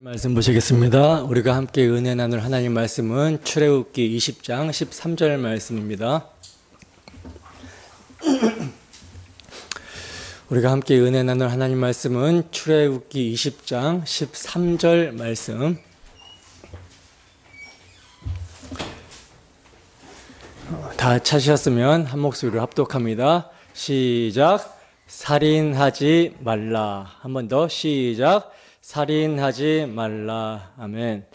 말씀 보시겠습니다. 우리가 함께 은혜 나눌 하나님 말씀은 출애굽기 20장 13절 말씀입니다. 우리가 함께 은혜 나눌 하나님 말씀은 출애굽기 20장 13절 말씀. 다 찾으셨으면 한 목소리로 합독합니다. 시작. 살인하지 말라. 한 번 더 시작. 살인하지 말라. 아멘.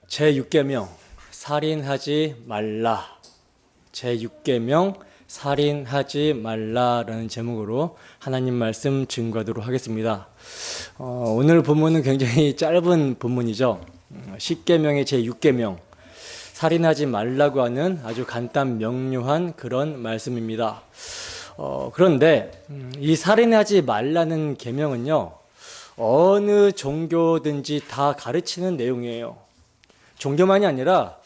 제6계명 살인하지 말라. 제6계명 살인하지 말라라는 제목으로 하나님 말씀 증거하도록 하겠습니다. 오늘 본문은 굉장히 짧은 본문이죠. 10계명의 제6계명 살인하지 말라고 하는 아주 간단 명료한 그런 말씀입니다. 그런데 이 살인하지 말라는 계명은요, 어느 종교든지 다 가르치는 내용이에요. 종교만이 아니라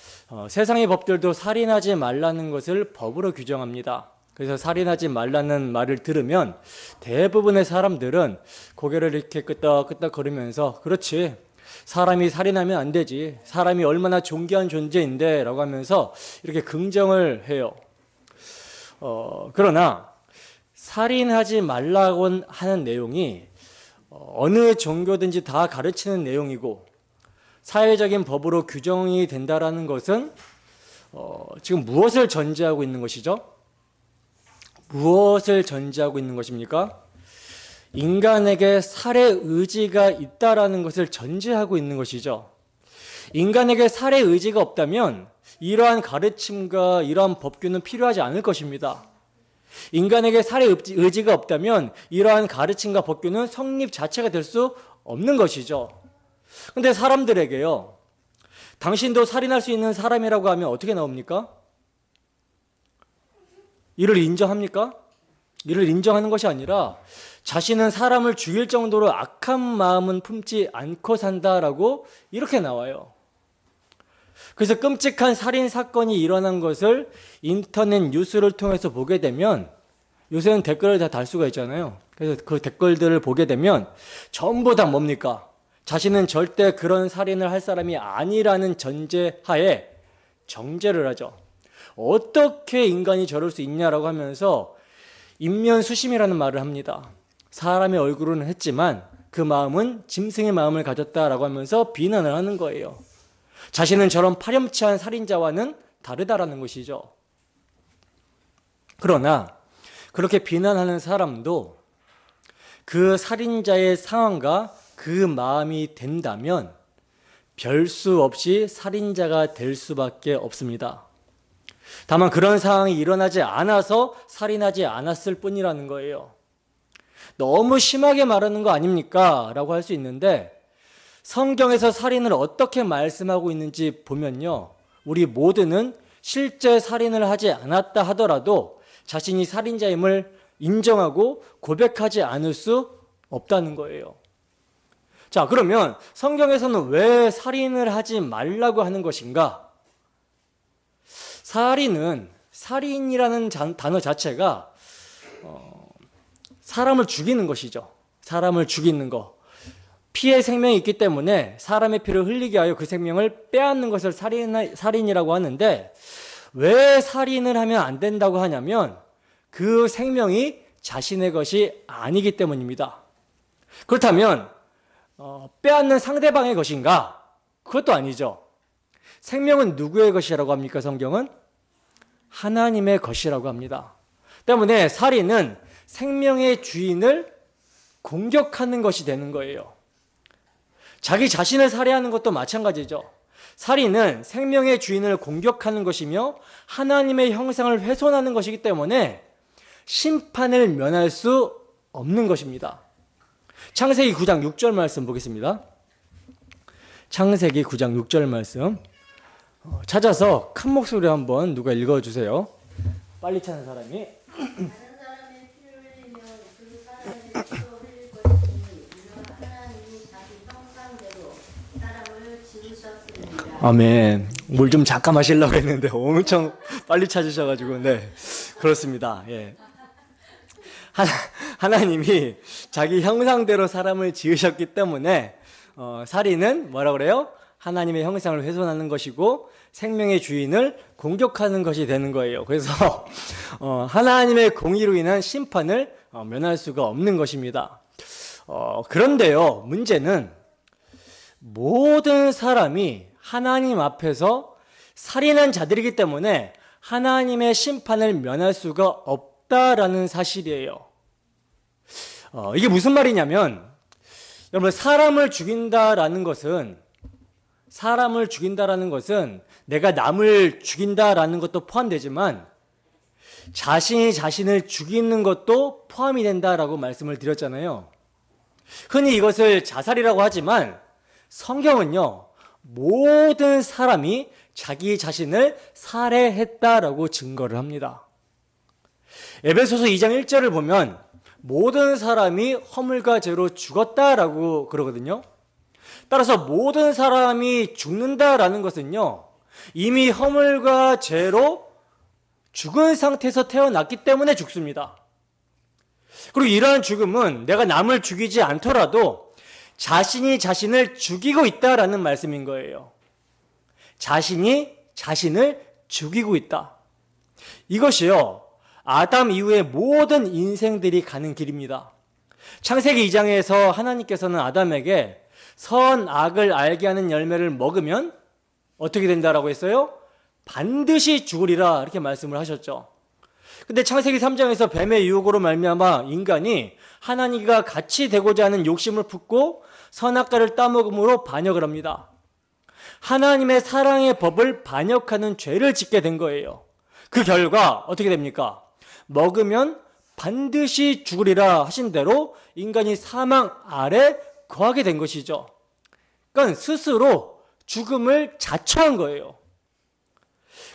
세상의 법들도 살인하지 말라는 것을 법으로 규정합니다. 그래서 살인하지 말라는 말을 들으면 대부분의 사람들은 고개를 이렇게 끄덕끄덕 거리면서 그렇지, 사람이 살인하면 안 되지, 사람이 얼마나 존귀한 존재인데 라고 하면서 이렇게 긍정을 해요. 그러나 살인하지 말라고 하는 내용이 어느 종교든지 다 가르치는 내용이고 사회적인 법으로 규정이 된다라는 것은 지금 무엇을 전제하고 있는 것이죠? 무엇을 전제하고 있는 것입니까? 인간에게 살해 의지가 있다라는 것을 전제하고 있는 것이죠. 인간에게 살해 의지가 없다면 이러한 가르침과 이러한 법규는 필요하지 않을 것입니다. 인간에게 살해 의지가 없다면 이러한 가르침과 법규는 성립 자체가 될 수 없는 것이죠. 그런데 사람들에게요, 당신도 살인할 수 있는 사람이라고 하면 어떻게 나옵니까? 이를 인정합니까? 이를 인정하는 것이 아니라 자신은 사람을 죽일 정도로 악한 마음은 품지 않고 산다라고 이렇게 나와요. 그래서 끔찍한 살인 사건이 일어난 것을 인터넷 뉴스를 통해서 보게 되면, 요새는 댓글을 다 달 수가 있잖아요. 그래서 그 댓글들을 보게 되면 전부 다 뭡니까? 자신은 절대 그런 살인을 할 사람이 아니라는 전제하에 정죄를 하죠. 어떻게 인간이 저럴 수 있냐라고 하면서 인면수심이라는 말을 합니다. 사람의 얼굴은 했지만 그 마음은 짐승의 마음을 가졌다라고 하면서 비난을 하는 거예요. 자신은 저런 파렴치한 살인자와는 다르다라는 것이죠. 그러나 그렇게 비난하는 사람도 그 살인자의 상황과 그 마음이 된다면 별 수 없이 살인자가 될 수밖에 없습니다. 다만 그런 상황이 일어나지 않아서 살인하지 않았을 뿐이라는 거예요. 너무 심하게 말하는 거 아닙니까? 라고 할 수 있는데, 성경에서 살인을 어떻게 말씀하고 있는지 보면요, 우리 모두는 실제 살인을 하지 않았다 하더라도 자신이 살인자임을 인정하고 고백하지 않을 수 없다는 거예요. 자, 그러면 성경에서는 왜 살인을 하지 말라고 하는 것인가? 살인이라는 단어 자체가 사람을 죽이는 것이죠. 사람을 죽이는 거. 피의 생명이 있기 때문에 사람의 피를 흘리게 하여 그 생명을 빼앗는 것을 살인이라고 하는데, 왜 살인을 하면 안 된다고 하냐면 그 생명이 자신의 것이 아니기 때문입니다. 그렇다면 빼앗는 상대방의 것인가? 그것도 아니죠. 생명은 누구의 것이라고 합니까? 성경은 하나님의 것이라고 합니다. 때문에 살인은 생명의 주인을 공격하는 것이 되는 거예요. 자기 자신을 살해하는 것도 마찬가지죠. 살인은 생명의 주인을 공격하는 것이며 하나님의 형상을 훼손하는 것이기 때문에 심판을 면할 수 없는 것입니다. 창세기 9장 6절 말씀 보겠습니다. 창세기 9장 6절 말씀 찾아서 큰 목소리로 한번 누가 읽어주세요. 빨리 찾는 사람이. 다른 사람의 피를 흘리면 그 사람의 피도 흘릴 것이니 이는 하나님이 자기 형상대로 사람을 지으셨습니다. 아멘. 물 좀 잠깐 마시려고 했는데 엄청 빨리 찾으셔가지고, 네, 그렇습니다. 예. 하나님이 자기 형상대로 사람을 지으셨기 때문에 살인은 뭐라 그래요? 하나님의 형상을 훼손하는 것이고 생명의 주인을 공격하는 것이 되는 거예요. 그래서 하나님의 공의로 인한 심판을 면할 수가 없는 것입니다. 그런데요, 문제는 모든 사람이 하나님 앞에서 살인한 자들이기 때문에 하나님의 심판을 면할 수가 없다라는 사실이에요. 이게 무슨 말이냐면, 여러분, 사람을 죽인다라는 것은 내가 남을 죽인다라는 것도 포함되지만 자신이 자신을 죽이는 것도 포함이 된다라고 말씀을 드렸잖아요. 흔히 이것을 자살이라고 하지만 성경은요, 모든 사람이 자기 자신을 살해했다라고 증거를 합니다. 에베소서 2장 1절을 보면 모든 사람이 허물과 죄로 죽었다라고 그러거든요. 따라서 모든 사람이 죽는다라는 것은요, 이미 허물과 죄로 죽은 상태에서 태어났기 때문에 죽습니다. 그리고 이러한 죽음은 내가 남을 죽이지 않더라도 자신이 자신을 죽이고 있다라는 말씀인 거예요. 자신이 자신을 죽이고 있다. 이것이요, 아담 이후의 모든 인생들이 가는 길입니다. 창세기 2장에서 하나님께서는 아담에게 선악을 알게 하는 열매를 먹으면 어떻게 된다라고 했어요? 반드시 죽으리라, 이렇게 말씀을 하셨죠. 근데 창세기 3장에서 뱀의 유혹으로 말미암아 인간이 하나님과 같이 되고자 하는 욕심을 품고 선악과를 따먹음으로 반역을 합니다. 하나님의 사랑의 법을 반역하는 죄를 짓게 된 거예요. 그 결과 어떻게 됩니까? 먹으면 반드시 죽으리라 하신 대로 인간이 사망 아래 거하게 된 것이죠. 그러니까 스스로 죽음을 자처한 거예요.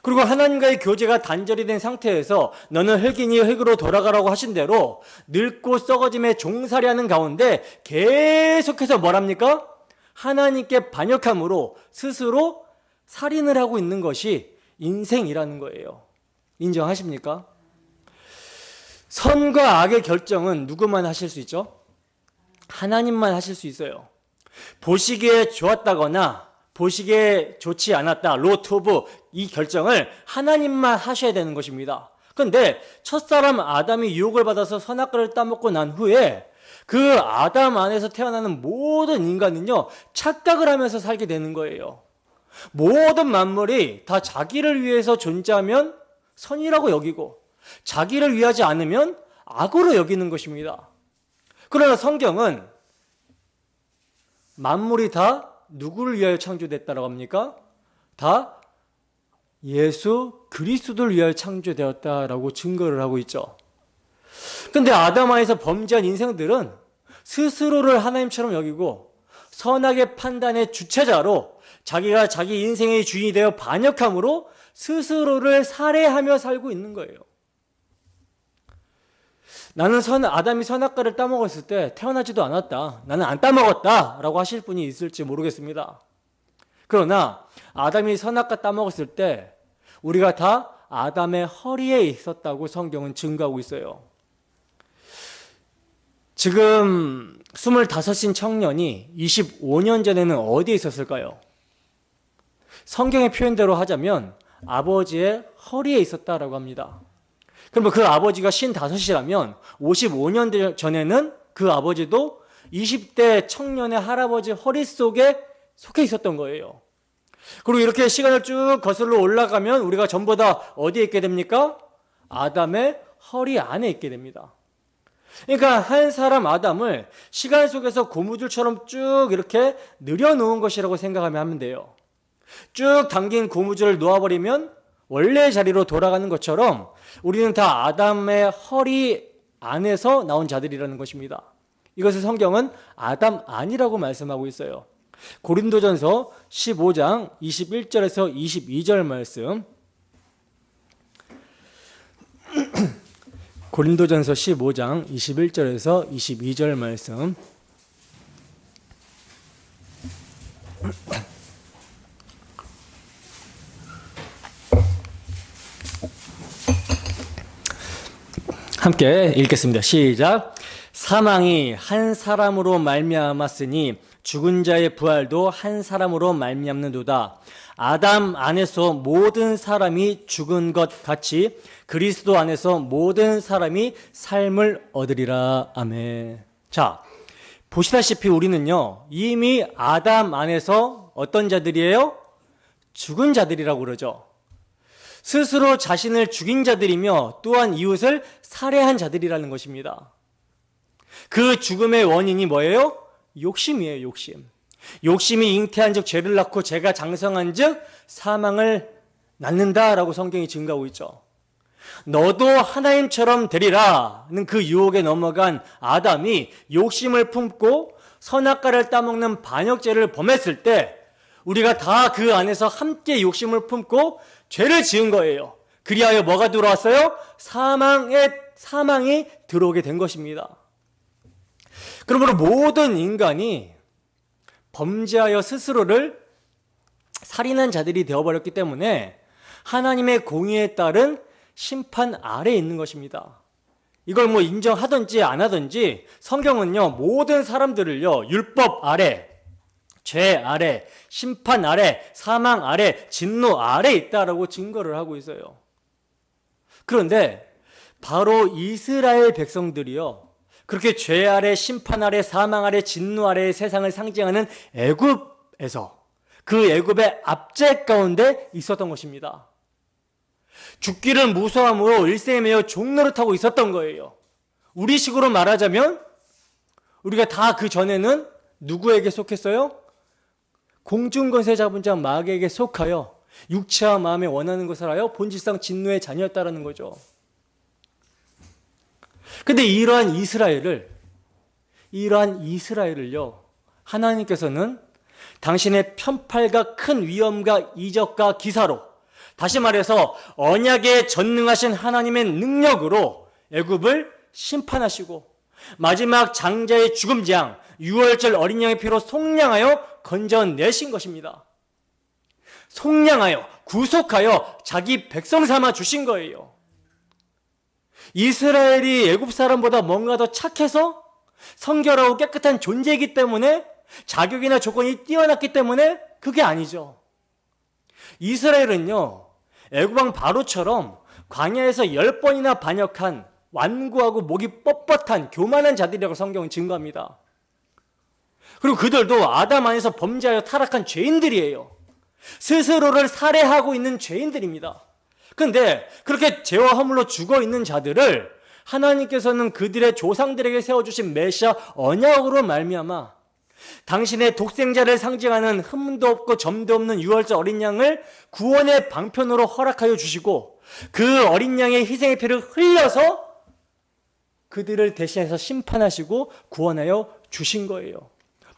그리고 하나님과의 교제가 단절이 된 상태에서 너는 흙이니 흙으로 돌아가라고 하신 대로 늙고 썩어짐에 종살이하는 가운데 계속해서 뭐랍니까? 하나님께 반역함으로 스스로 살인을 하고 있는 것이 인생이라는 거예요. 인정하십니까? 선과 악의 결정은 누구만 하실 수 있죠? 하나님만 하실 수 있어요. 보시기에 좋았다거나 보시기에 좋지 않았다, 로토브, 이 결정을 하나님만 하셔야 되는 것입니다. 그런데 첫사람 아담이 유혹을 받아서 선악과를 따먹고 난 후에 그 아담 안에서 태어나는 모든 인간은요, 착각을 하면서 살게 되는 거예요. 모든 만물이 다 자기를 위해서 존재하면 선이라고 여기고 자기를 위하지 않으면 악으로 여기는 것입니다. 그러나 성경은 만물이 다 누구를 위하여 창조됐다라고 합니까? 다 예수 그리스도를 위하여 창조되었다라고 증거를 하고 있죠. 근데 아담 안에서 범죄한 인생들은 스스로를 하나님처럼 여기고 선악의 판단의 주체자로 자기가 자기 인생의 주인이 되어 반역함으로 스스로를 살해하며 살고 있는 거예요. 나는 아담이 선악과를 따먹었을 때 태어나지도 않았다, 나는 안 따먹었다 라고 하실 분이 있을지 모르겠습니다. 그러나 아담이 선악과 따먹었을 때 우리가 다 아담의 허리에 있었다고 성경은 증거하고 있어요. 지금 25인 청년이 25년 전에는 어디에 있었을까요? 성경의 표현대로 하자면 아버지의 허리에 있었다라고 합니다. 그러면 그 아버지가 55이라면 55년 전에는 그 아버지도 20대 청년의 할아버지 허리 속에 속해 있었던 거예요. 그리고 이렇게 시간을 쭉 거슬러 올라가면 우리가 전부 다 어디에 있게 됩니까? 아담의 허리 안에 있게 됩니다. 그러니까 한 사람 아담을 시간 속에서 고무줄처럼 쭉 이렇게 늘여놓은 것이라고 생각하면 하면 돼요. 쭉 당긴 고무줄을 놓아버리면 원래 자리로 돌아가는 것처럼 우리는 다 아담의 허리 안에서 나온 자들이라는 것입니다. 이것을 성경은 아담 안이라고 말씀하고 있어요. 고린도전서 15장 21절에서 22절 말씀. 고린도전서 15장 21절에서 22절 말씀. 함께 읽겠습니다. 시작. 사망이 한 사람으로 말미암았으니 죽은 자의 부활도 한 사람으로 말미암는도다. 아담 안에서 모든 사람이 죽은 것 같이 그리스도 안에서 모든 사람이 삶을 얻으리라. 아멘. 자, 보시다시피 우리는요, 이미 아담 안에서 어떤 자들이에요? 죽은 자들이라고 그러죠. 스스로 자신을 죽인 자들이며 또한 이웃을 살해한 자들이라는 것입니다. 그 죽음의 원인이 뭐예요? 욕심이에요, 욕심. 욕심이 잉태한 즉 죄를 낳고 죄가 장성한 즉 사망을 낳는다라고 성경이 증거하고 있죠. 너도 하나님처럼 되리라는 그 유혹에 넘어간 아담이 욕심을 품고 선악과를 따먹는 반역죄를 범했을 때 우리가 다 그 안에서 함께 욕심을 품고 죄를 지은 거예요. 그리하여 뭐가 들어왔어요? 사망이 들어오게 된 것입니다. 그러므로 모든 인간이 범죄하여 스스로를 살인한 자들이 되어버렸기 때문에 하나님의 공의에 따른 심판 아래에 있는 것입니다. 이걸 뭐 인정하든지 안 하든지 성경은요, 모든 사람들을요, 율법 아래, 죄 아래, 심판 아래, 사망 아래, 진노 아래에 있다라고 증거를 하고 있어요. 그런데 바로 이스라엘 백성들이요, 그렇게 죄 아래, 심판 아래, 사망 아래, 진노 아래의 세상을 상징하는 애굽에서 그 애굽의 압제 가운데 있었던 것입니다. 죽기를 무서워함으로 일생에 매여 종노릇하고 있었던 거예요. 우리식으로 말하자면 우리가 다 그 전에는 누구에게 속했어요? 공중권세 잡은 자 마귀에게 속하여 육체와 마음에 원하는 것을 하여 본질상 진노의 자녀였다라는 거죠. 근데 이러한 이스라엘을요, 하나님께서는 당신의 편팔과 큰 위엄과 이적과 기사로, 다시 말해서 언약에 전능하신 하나님의 능력으로 애굽을 심판하시고 마지막 장자의 죽음장 유월절 어린 양의 피로 속량하여 건져내신 것입니다. 속량하여 구속하여 자기 백성 삼아 주신 거예요. 이스라엘이 애굽 사람보다 뭔가 더 착해서 성결하고 깨끗한 존재이기 때문에, 자격이나 조건이 뛰어났기 때문에 그게 아니죠. 이스라엘은요, 애굽왕 바로처럼 광야에서 10번이나 반역한 완고하고 목이 뻣뻣한 교만한 자들이라고 성경은 증거합니다. 그리고 그들도 아담 안에서 범죄하여 타락한 죄인들이에요. 스스로를 살해하고 있는 죄인들입니다. 그런데 그렇게 죄와 허물로 죽어있는 자들을 하나님께서는 그들의 조상들에게 세워주신 메시아 언약으로 말미암아 당신의 독생자를 상징하는 흠도 없고 점도 없는 유월절 어린 양을 구원의 방편으로 허락하여 주시고 그 어린 양의 희생의 피를 흘려서 그들을 대신해서 심판하시고 구원하여 주신 거예요.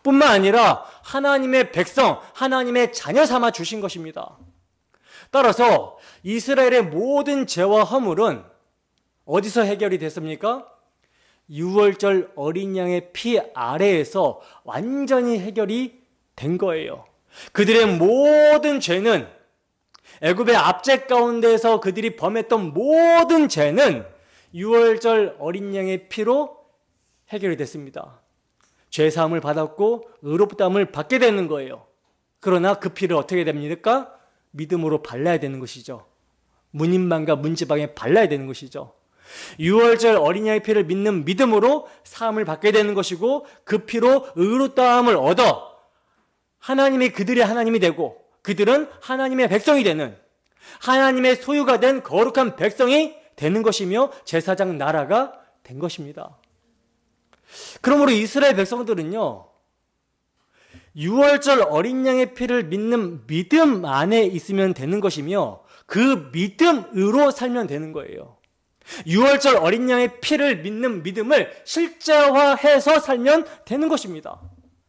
뿐만 아니라 하나님의 백성, 하나님의 자녀 삼아 주신 것입니다. 따라서 이스라엘의 모든 죄와 허물은 어디서 해결이 됐습니까? 유월절 어린 양의 피 아래에서 완전히 해결이 된 거예요. 그들의 모든 죄는, 애굽의 압제 가운데에서 그들이 범했던 모든 죄는 유월절 어린 양의 피로 해결이 됐습니다. 죄사함을 받았고 의롭다함을 받게 되는 거예요. 그러나 그 피를 어떻게 됩니까? 믿음으로 발라야 되는 것이죠. 문인방과 문지방에 발라야 되는 것이죠. 유월절 어린 양의 피를 믿는 믿음으로 사함을 받게 되는 것이고 그 피로 의롭다함을 얻어 하나님이 그들의 하나님이 되고 그들은 하나님의 백성이 되는, 하나님의 소유가 된 거룩한 백성이 되는 것이며 제사장 나라가 된 것입니다. 그러므로 이스라엘 백성들은요, 유월절 어린 양의 피를 믿는 믿음 안에 있으면 되는 것이며 그 믿음으로 살면 되는 거예요. 유월절 어린 양의 피를 믿는 믿음을 실제화해서 살면 되는 것입니다.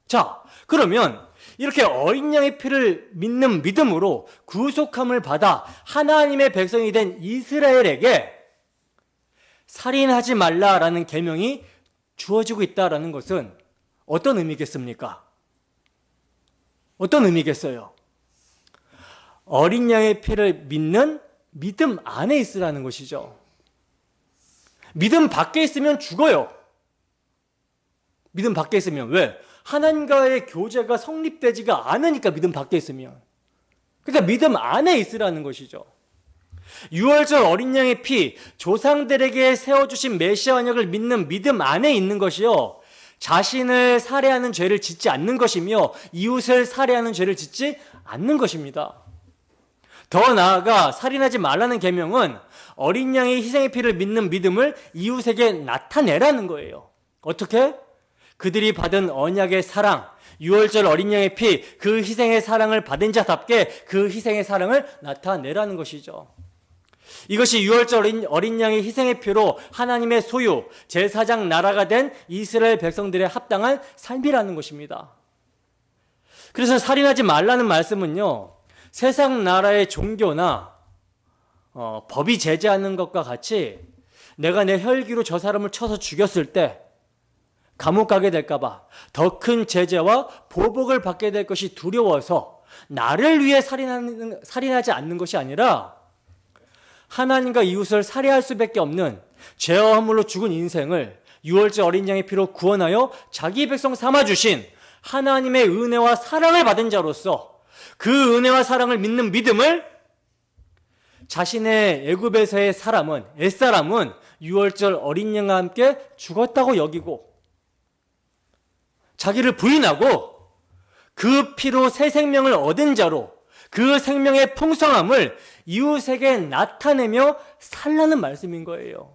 자, 그러면 이렇게 어린 양의 피를 믿는 믿음으로 구속함을 받아 하나님의 백성이 된 이스라엘에게 살인하지 말라라는 계명이 주어지고 있다는 것은 어떤 의미겠습니까? 어떤 의미겠어요? 어린 양의 피를 믿는 믿음 안에 있으라는 것이죠. 믿음 밖에 있으면 죽어요. 믿음 밖에 있으면. 왜? 하나님과의 교제가 성립되지가 않으니까, 믿음 밖에 있으면. 그러니까 믿음 안에 있으라는 것이죠. 유월절 어린 양의 피, 조상들에게 세워주신 메시아 언약을 믿는 믿음 안에 있는 것이요, 자신을 살해하는 죄를 짓지 않는 것이며 이웃을 살해하는 죄를 짓지 않는 것입니다. 더 나아가 살인하지 말라는 계명은 어린 양의 희생의 피를 믿는 믿음을 이웃에게 나타내라는 거예요. 어떻게? 그들이 받은 언약의 사랑, 유월절 어린 양의 피, 그 희생의 사랑을 받은 자답게 그 희생의 사랑을 나타내라는 것이죠. 이것이 유월절 어린 양의 희생의 피로 하나님의 소유, 제사장 나라가 된 이스라엘 백성들의 합당한 삶이라는 것입니다. 그래서 살인하지 말라는 말씀은요, 세상 나라의 종교나 법이 제재하는 것과 같이 내가 내 혈기로 저 사람을 쳐서 죽였을 때 감옥 가게 될까봐 더 큰 제재와 보복을 받게 될 것이 두려워서 나를 위해 살인하지 않는 것이 아니라 하나님과 이웃을 살해할 수밖에 없는 죄와 허물로 죽은 인생을 유월절 어린 양의 피로 구원하여 자기 백성 삼아주신 하나님의 은혜와 사랑을 받은 자로서 그 은혜와 사랑을 믿는 믿음을 자신의 애굽에서의 사람은, 옛사람은 유월절 어린 양과 함께 죽었다고 여기고 자기를 부인하고 그 피로 새 생명을 얻은 자로 그 생명의 풍성함을 이웃에게 나타내며 살라는 말씀인 거예요.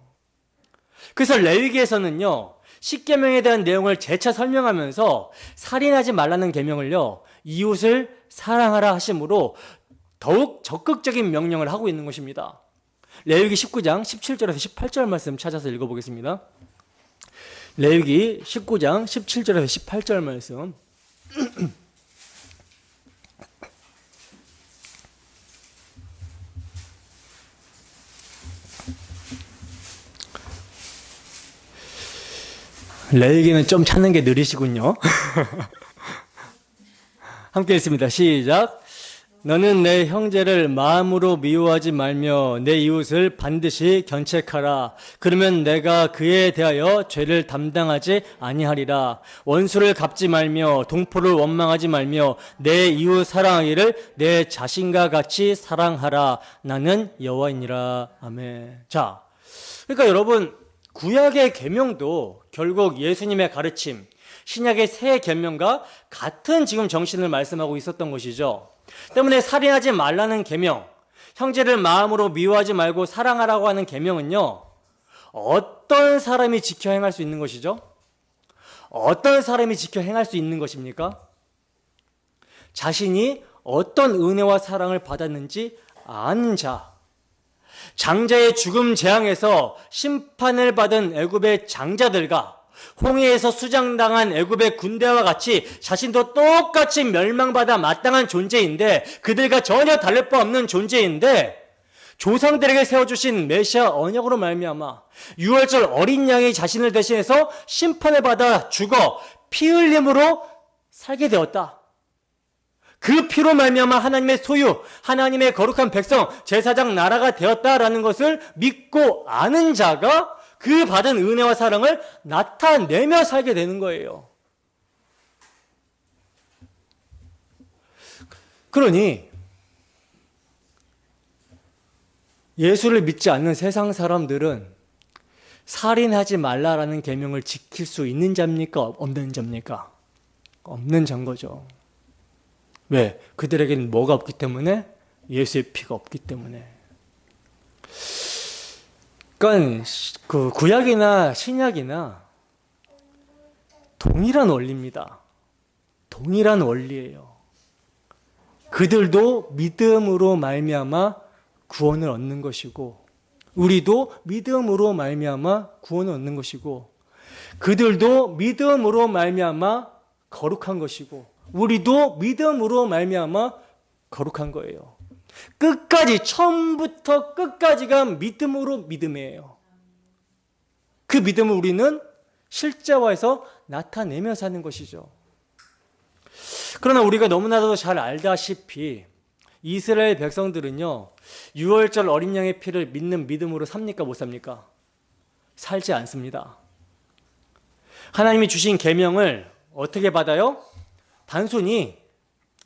그래서 레위기에서는요, 십계명에 대한 내용을 재차 설명하면서 살인하지 말라는 계명을요, 이웃을 사랑하라 하심으로 더욱 적극적인 명령을 하고 있는 것입니다. 레위기 19장 17절에서 18절 말씀 찾아서 읽어보겠습니다. 레위기 19장 17절에서 18절 말씀. 레위기는 좀 찾는 게 느리시군요. 함께 읽습니다. 시작. 너는 내 형제를 마음으로 미워하지 말며 내 이웃을 반드시 견책하라. 그러면 내가 그에 대하여 죄를 담당하지 아니하리라. 원수를 갚지 말며 동포를 원망하지 말며 내 이웃 사랑하기를 내 자신과 같이 사랑하라. 나는 여호와이니라. 아멘. 자, 그러니까 여러분, 구약의 계명도 결국 예수님의 가르침, 신약의 새 계명과 같은 지금 정신을 말씀하고 있었던 것이죠. 때문에 살인하지 말라는 계명, 형제를 마음으로 미워하지 말고 사랑하라고 하는 계명은요, 어떤 사람이 지켜 행할 수 있는 것이죠? 어떤 사람이 지켜 행할 수 있는 것입니까? 자신이 어떤 은혜와 사랑을 받았는지 아는 자, 장자의 죽음 재앙에서 심판을 받은 애굽의 장자들과 홍해에서 수장당한 애굽의 군대와 같이 자신도 똑같이 멸망받아 마땅한 존재인데, 그들과 전혀 다를 바 없는 존재인데, 조상들에게 세워주신 메시아 언약으로 말미암아 유월절 어린 양이 자신을 대신해서 심판을 받아 죽어 피 흘림으로 살게 되었다. 그 피로 말미암아 하나님의 소유, 하나님의 거룩한 백성, 제사장 나라가 되었다라는 것을 믿고 아는 자가 그 받은 은혜와 사랑을 나타내며 살게 되는 거예요. 그러니 예수를 믿지 않는 세상 사람들은 살인하지 말라라는 계명을 지킬 수 있는 자입니까? 없는 자입니까? 없는 자인 거죠. 왜? 그들에게는 뭐가 없기 때문에? 예수의 피가 없기 때문에. 그러니까 그 구약이나 신약이나 동일한 원리입니다. 동일한 원리예요. 그들도 믿음으로 말미암아 구원을 얻는 것이고, 우리도 믿음으로 말미암아 구원을 얻는 것이고, 그들도 믿음으로 말미암아 거룩한 것이고, 우리도 믿음으로 말미암아 거룩한 거예요. 끝까지, 처음부터 끝까지가 믿음이에요. 그 믿음을 우리는 실제화해서 나타내며 사는 것이죠. 그러나 우리가 너무나도 잘 알다시피 이스라엘 백성들은요, 유월절 어린 양의 피를 믿는 믿음으로 삽니까? 못 삽니까? 살지 않습니다. 하나님이 주신 계명을 어떻게 받아요? 단순히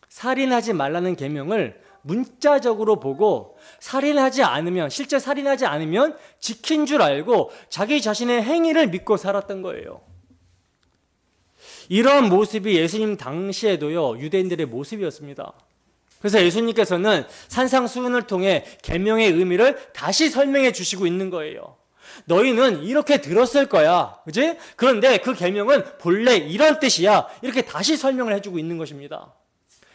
살인하지 말라는 계명을 문자적으로 보고 살인하지 않으면, 실제 살인하지 않으면 지킨 줄 알고 자기 자신의 행위를 믿고 살았던 거예요. 이러한 모습이 예수님 당시에도요, 유대인들의 모습이었습니다. 그래서 예수님께서는 산상수훈을 통해 계명의 의미를 다시 설명해 주시고 있는 거예요. 너희는 이렇게 들었을 거야, 그지? 그런데 그 계명은 본래 이런 뜻이야, 이렇게 다시 설명을 해주고 있는 것입니다.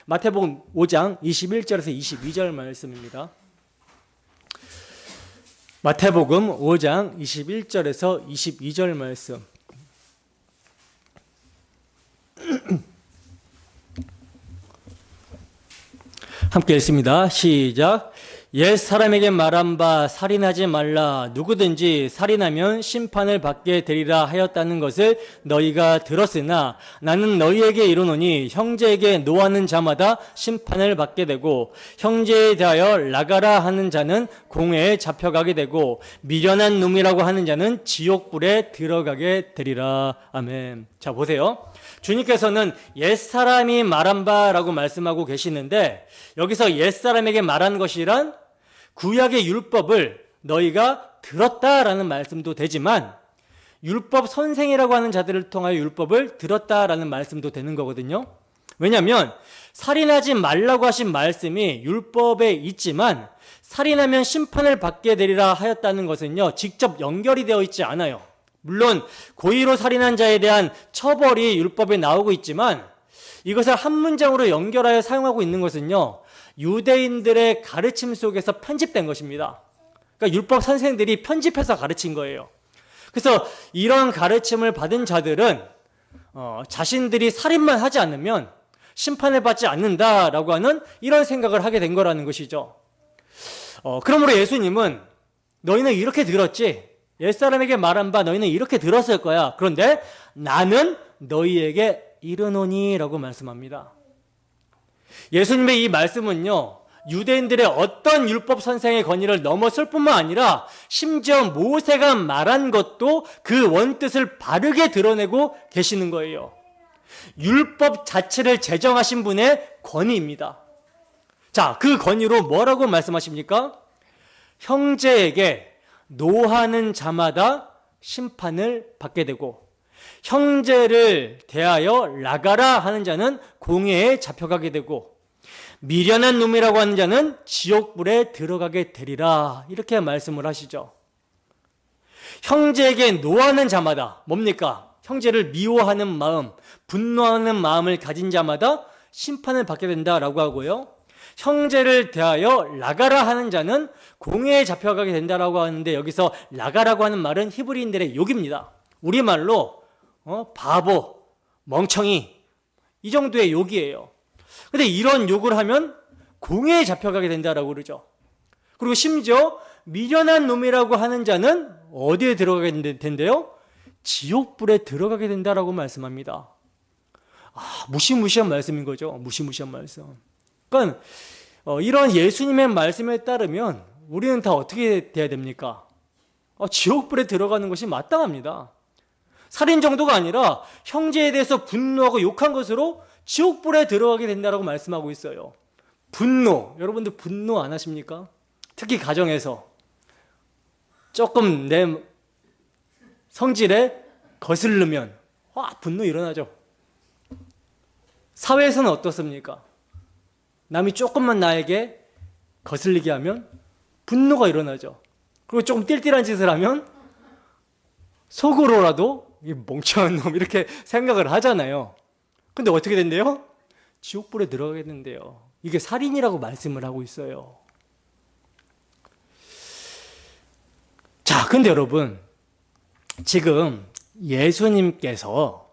마태복음 5장 21절에서 22절 말씀입니다. 마태복음 5장 21절에서 22절 말씀. 함께 읽습니다. 시작. 옛 사람에게 말한 바 살인하지 말라. 누구든지 살인하면 심판을 받게 되리라 하였다는 것을 너희가 들었으나 나는 너희에게 이르노니 형제에게 노하는 자마다 심판을 받게 되고 형제에 대하여 나가라 하는 자는 공회에 잡혀가게 되고 미련한 놈이라고 하는 자는 지옥불에 들어가게 되리라. 아멘. 자, 보세요. 주님께서는 옛사람이 말한 바라고 말씀하고 계시는데, 여기서 옛사람에게 말한 것이란 구약의 율법을 너희가 들었다라는 말씀도 되지만, 율법 선생이라고 하는 자들을 통하여 율법을 들었다라는 말씀도 되는 거거든요. 왜냐하면 살인하지 말라고 하신 말씀이 율법에 있지만 살인하면 심판을 받게 되리라 하였다는 것은요, 직접 연결이 되어 있지 않아요. 물론 고의로 살인한 자에 대한 처벌이 율법에 나오고 있지만, 이것을 한 문장으로 연결하여 사용하고 있는 것은요, 유대인들의 가르침 속에서 편집된 것입니다. 그러니까 율법 선생들이 편집해서 가르친 거예요. 그래서 이런 가르침을 받은 자들은 자신들이 살인만 하지 않으면 심판을 받지 않는다라고 하는 이런 생각을 하게 된 거라는 것이죠. 그러므로 예수님은 너희는 이렇게 들었지, 옛사람에게 말한 바 너희는 이렇게 들었을 거야. 그런데 나는 너희에게 이르노니 라고 말씀합니다. 예수님의 이 말씀은요, 유대인들의 어떤 율법 선생의 권위를 넘어설 뿐만 아니라 심지어 모세가 말한 것도 그 원뜻을 바르게 드러내고 계시는 거예요. 율법 자체를 제정하신 분의 권위입니다. 자, 그 권위로 뭐라고 말씀하십니까? 형제에게 노하는 자마다 심판을 받게 되고 형제를 대하여 나가라 하는 자는 공회에 잡혀가게 되고 미련한 놈이라고 하는 자는 지옥불에 들어가게 되리라, 이렇게 말씀을 하시죠. 형제에게 노하는 자마다 뭡니까? 형제를 미워하는 마음, 분노하는 마음을 가진 자마다 심판을 받게 된다라고 하고요, 형제를 대하여 나가라 하는 자는 공회에 잡혀가게 된다라고 하는데, 여기서 나가라고 하는 말은 히브리인들의 욕입니다. 우리말로 바보, 멍청이, 이 정도의 욕이에요. 근데 이런 욕을 하면 공회에 잡혀가게 된다라고 그러죠. 그리고 심지어 미련한 놈이라고 하는 자는 어디에 들어가게 된대요? 지옥불에 들어가게 된다라고 말씀합니다. 무시무시한 말씀인 거죠. 무시무시한 말씀. 그러니까 이런 예수님의 말씀에 따르면 우리는 다 어떻게 돼야 됩니까? 지옥불에 들어가는 것이 마땅합니다. 살인 정도가 아니라 형제에 대해서 분노하고 욕한 것으로 지옥불에 들어가게 된다고 말씀하고 있어요. 분노, 여러분들 분노 안 하십니까? 특히 가정에서 조금 내 성질에 거슬르면 분노 일어나죠. 사회에서는 어떻습니까? 남이 조금만 나에게 거슬리게 하면 분노가 일어나죠. 그리고 조금 띨띨한 짓을 하면 속으로라도 이 멍청한 놈 이렇게 생각을 하잖아요. 근데 어떻게 된대요? 지옥불에 들어가겠는데요. 이게 살인이라고 말씀을 하고 있어요. 자, 근데 여러분, 지금 예수님께서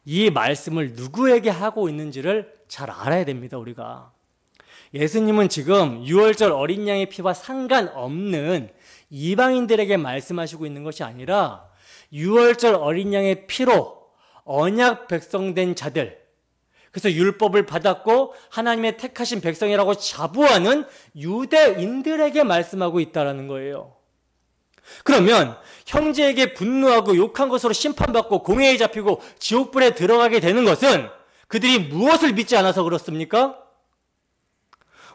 이 말씀을 누구에게 하고 있는지를 잘 알아야 됩니다, 우리가. 예수님은 지금 유월절 어린 양의 피와 상관없는 이방인들에게 말씀하시고 있는 것이 아니라 유월절 어린 양의 피로 언약 백성된 자들, 그래서 율법을 받았고 하나님의 택하신 백성이라고 자부하는 유대인들에게 말씀하고 있다는 거예요. 그러면 형제에게 분노하고 욕한 것으로 심판받고 공회에 잡히고 지옥불에 들어가게 되는 것은 그들이 무엇을 믿지 않아서 그렇습니까?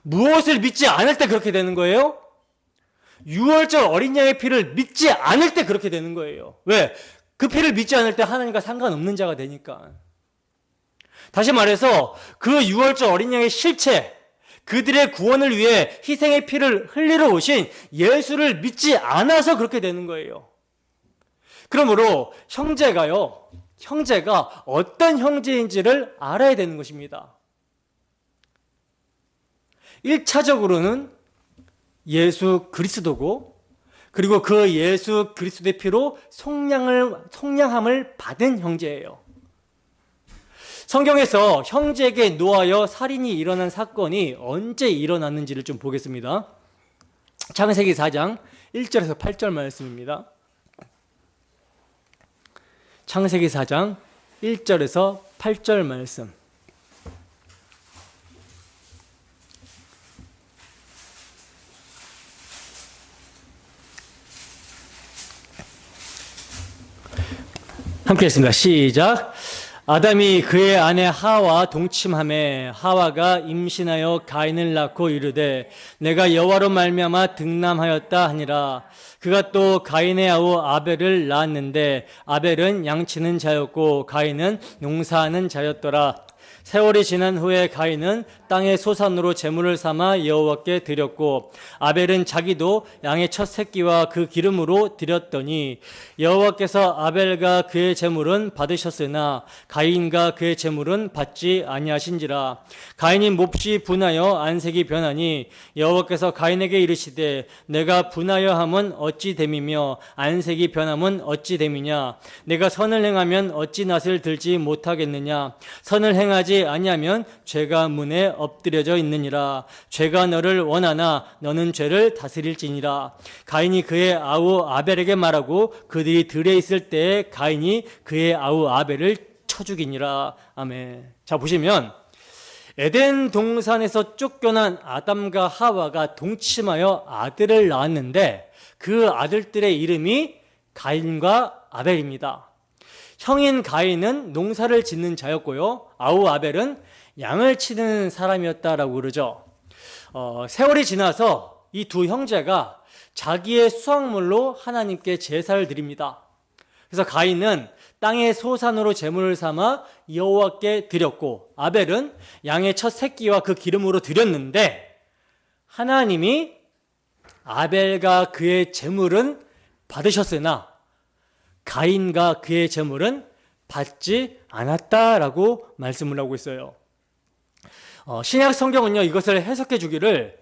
무엇을 믿지 않을 때 그렇게 되는 거예요? 유월절 어린 양의 피를 믿지 않을 때 그렇게 되는 거예요. 왜? 그 피를 믿지 않을 때 하나님과 상관없는 자가 되니까. 다시 말해서 그 유월절 어린 양의 실체, 그들의 구원을 위해 희생의 피를 흘리러 오신 예수를 믿지 않아서 그렇게 되는 거예요. 그러므로 형제가 어떤 형제인지를 알아야 되는 것입니다. 1차적으로는 예수 그리스도고, 그리고 그 예수 그리스도의 피로 속량함을 받은 형제예요. 성경에서 형제에게 노하여 살인이 일어난 사건이 언제 일어났는지를 좀 보겠습니다. 창세기 4장 1절에서 8절 말씀입니다. 창세기 4장 1절에서 8절 말씀. 함께 했습니다. 시작. 아담이 그의 아내 하와 동침하매 하와가 임신하여 가인을 낳고 이르되 내가 여호와로 말미암아 득남하였다 하니라. 그가 또 가인의 아우 아벨을 낳았는데 아벨은 양치는 자였고 가인은 농사하는 자였더라. 세월이 지난 후에 가인은 땅의 소산으로 제물을 삼아 여호와께 드렸고 아벨은 자기도 양의 첫 새끼와 그 기름으로 드렸더니 여호와께서 아벨과 그의 제물은 받으셨으나 가인과 그의 제물은 받지 아니하신지라. 가인이 몹시 분하여 안색이 변하니 여호와께서 가인에게 이르시되 내가 분하여 함은 어찌 됨이며 안색이 변함은 어찌 됨이냐. 내가 선을 행하면 어찌 낯을 들지 못하겠느냐. 선을 행하지 아니하면 죄가 문에 엎드려져 있느니라. 죄가 너를 원하나 너는 죄를 다스릴지니라. 가인이 그의 아우 아벨에게 말하고 그들이 들에 있을 때에 가인이 그의 아우 아벨을 쳐 죽이니라. 아멘. 자, 보시면 에덴 동산에서 쫓겨난 아담과 하와가 동침하여 아들을 낳았는데 그 아들들의 이름이 가인과 아벨입니다. 형인 가인은 농사를 짓는 자였고요, 아우 아벨은 양을 치는 사람이었다라고 그러죠. 세월이 지나서 이 두 형제가 자기의 수확물로 하나님께 제사를 드립니다. 그래서 가인은 땅의 소산으로 제물을 삼아 여호와께 드렸고 아벨은 양의 첫 새끼와 그 기름으로 드렸는데 하나님이 아벨과 그의 제물은 받으셨으나 가인과 그의 제물은 받지 않았다라고 말씀을 하고 있어요. 신약 성경은요, 이것을 해석해 주기를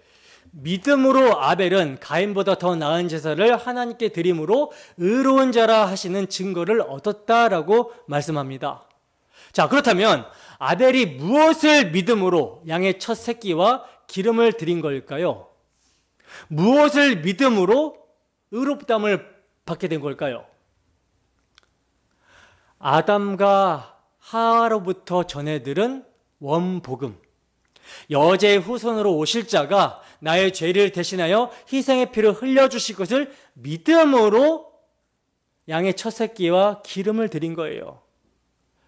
믿음으로 아벨은 가인보다 더 나은 제사를 하나님께 드림으로 의로운 자라 하시는 증거를 얻었다라고 말씀합니다. 자, 그렇다면 아벨이 무엇을 믿음으로 양의 첫 새끼와 기름을 드린 걸까요? 무엇을 믿음으로 의롭다함을 받게 된 걸까요? 아담과 하와로부터 전해 들은 원복음, 여자의 후손으로 오실 자가 나의 죄를 대신하여 희생의 피를 흘려주실 것을 믿음으로 양의 첫 새끼와 기름을 드린 거예요.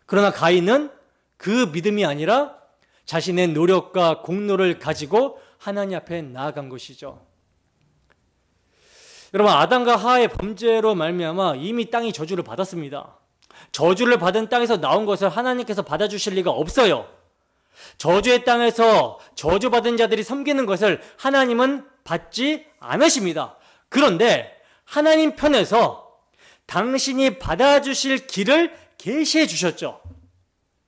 그러나 가인은 그 믿음이 아니라 자신의 노력과 공로를 가지고 하나님 앞에 나아간 것이죠. 여러분, 아담과 하와의 범죄로 말미암아 이미 땅이 저주를 받았습니다. 저주를 받은 땅에서 나온 것을 하나님께서 받아주실 리가 없어요. 저주의 땅에서 저주받은 자들이 섬기는 것을 하나님은 받지 않으십니다. 그런데 하나님 편에서 당신이 받아주실 길을 계시해 주셨죠.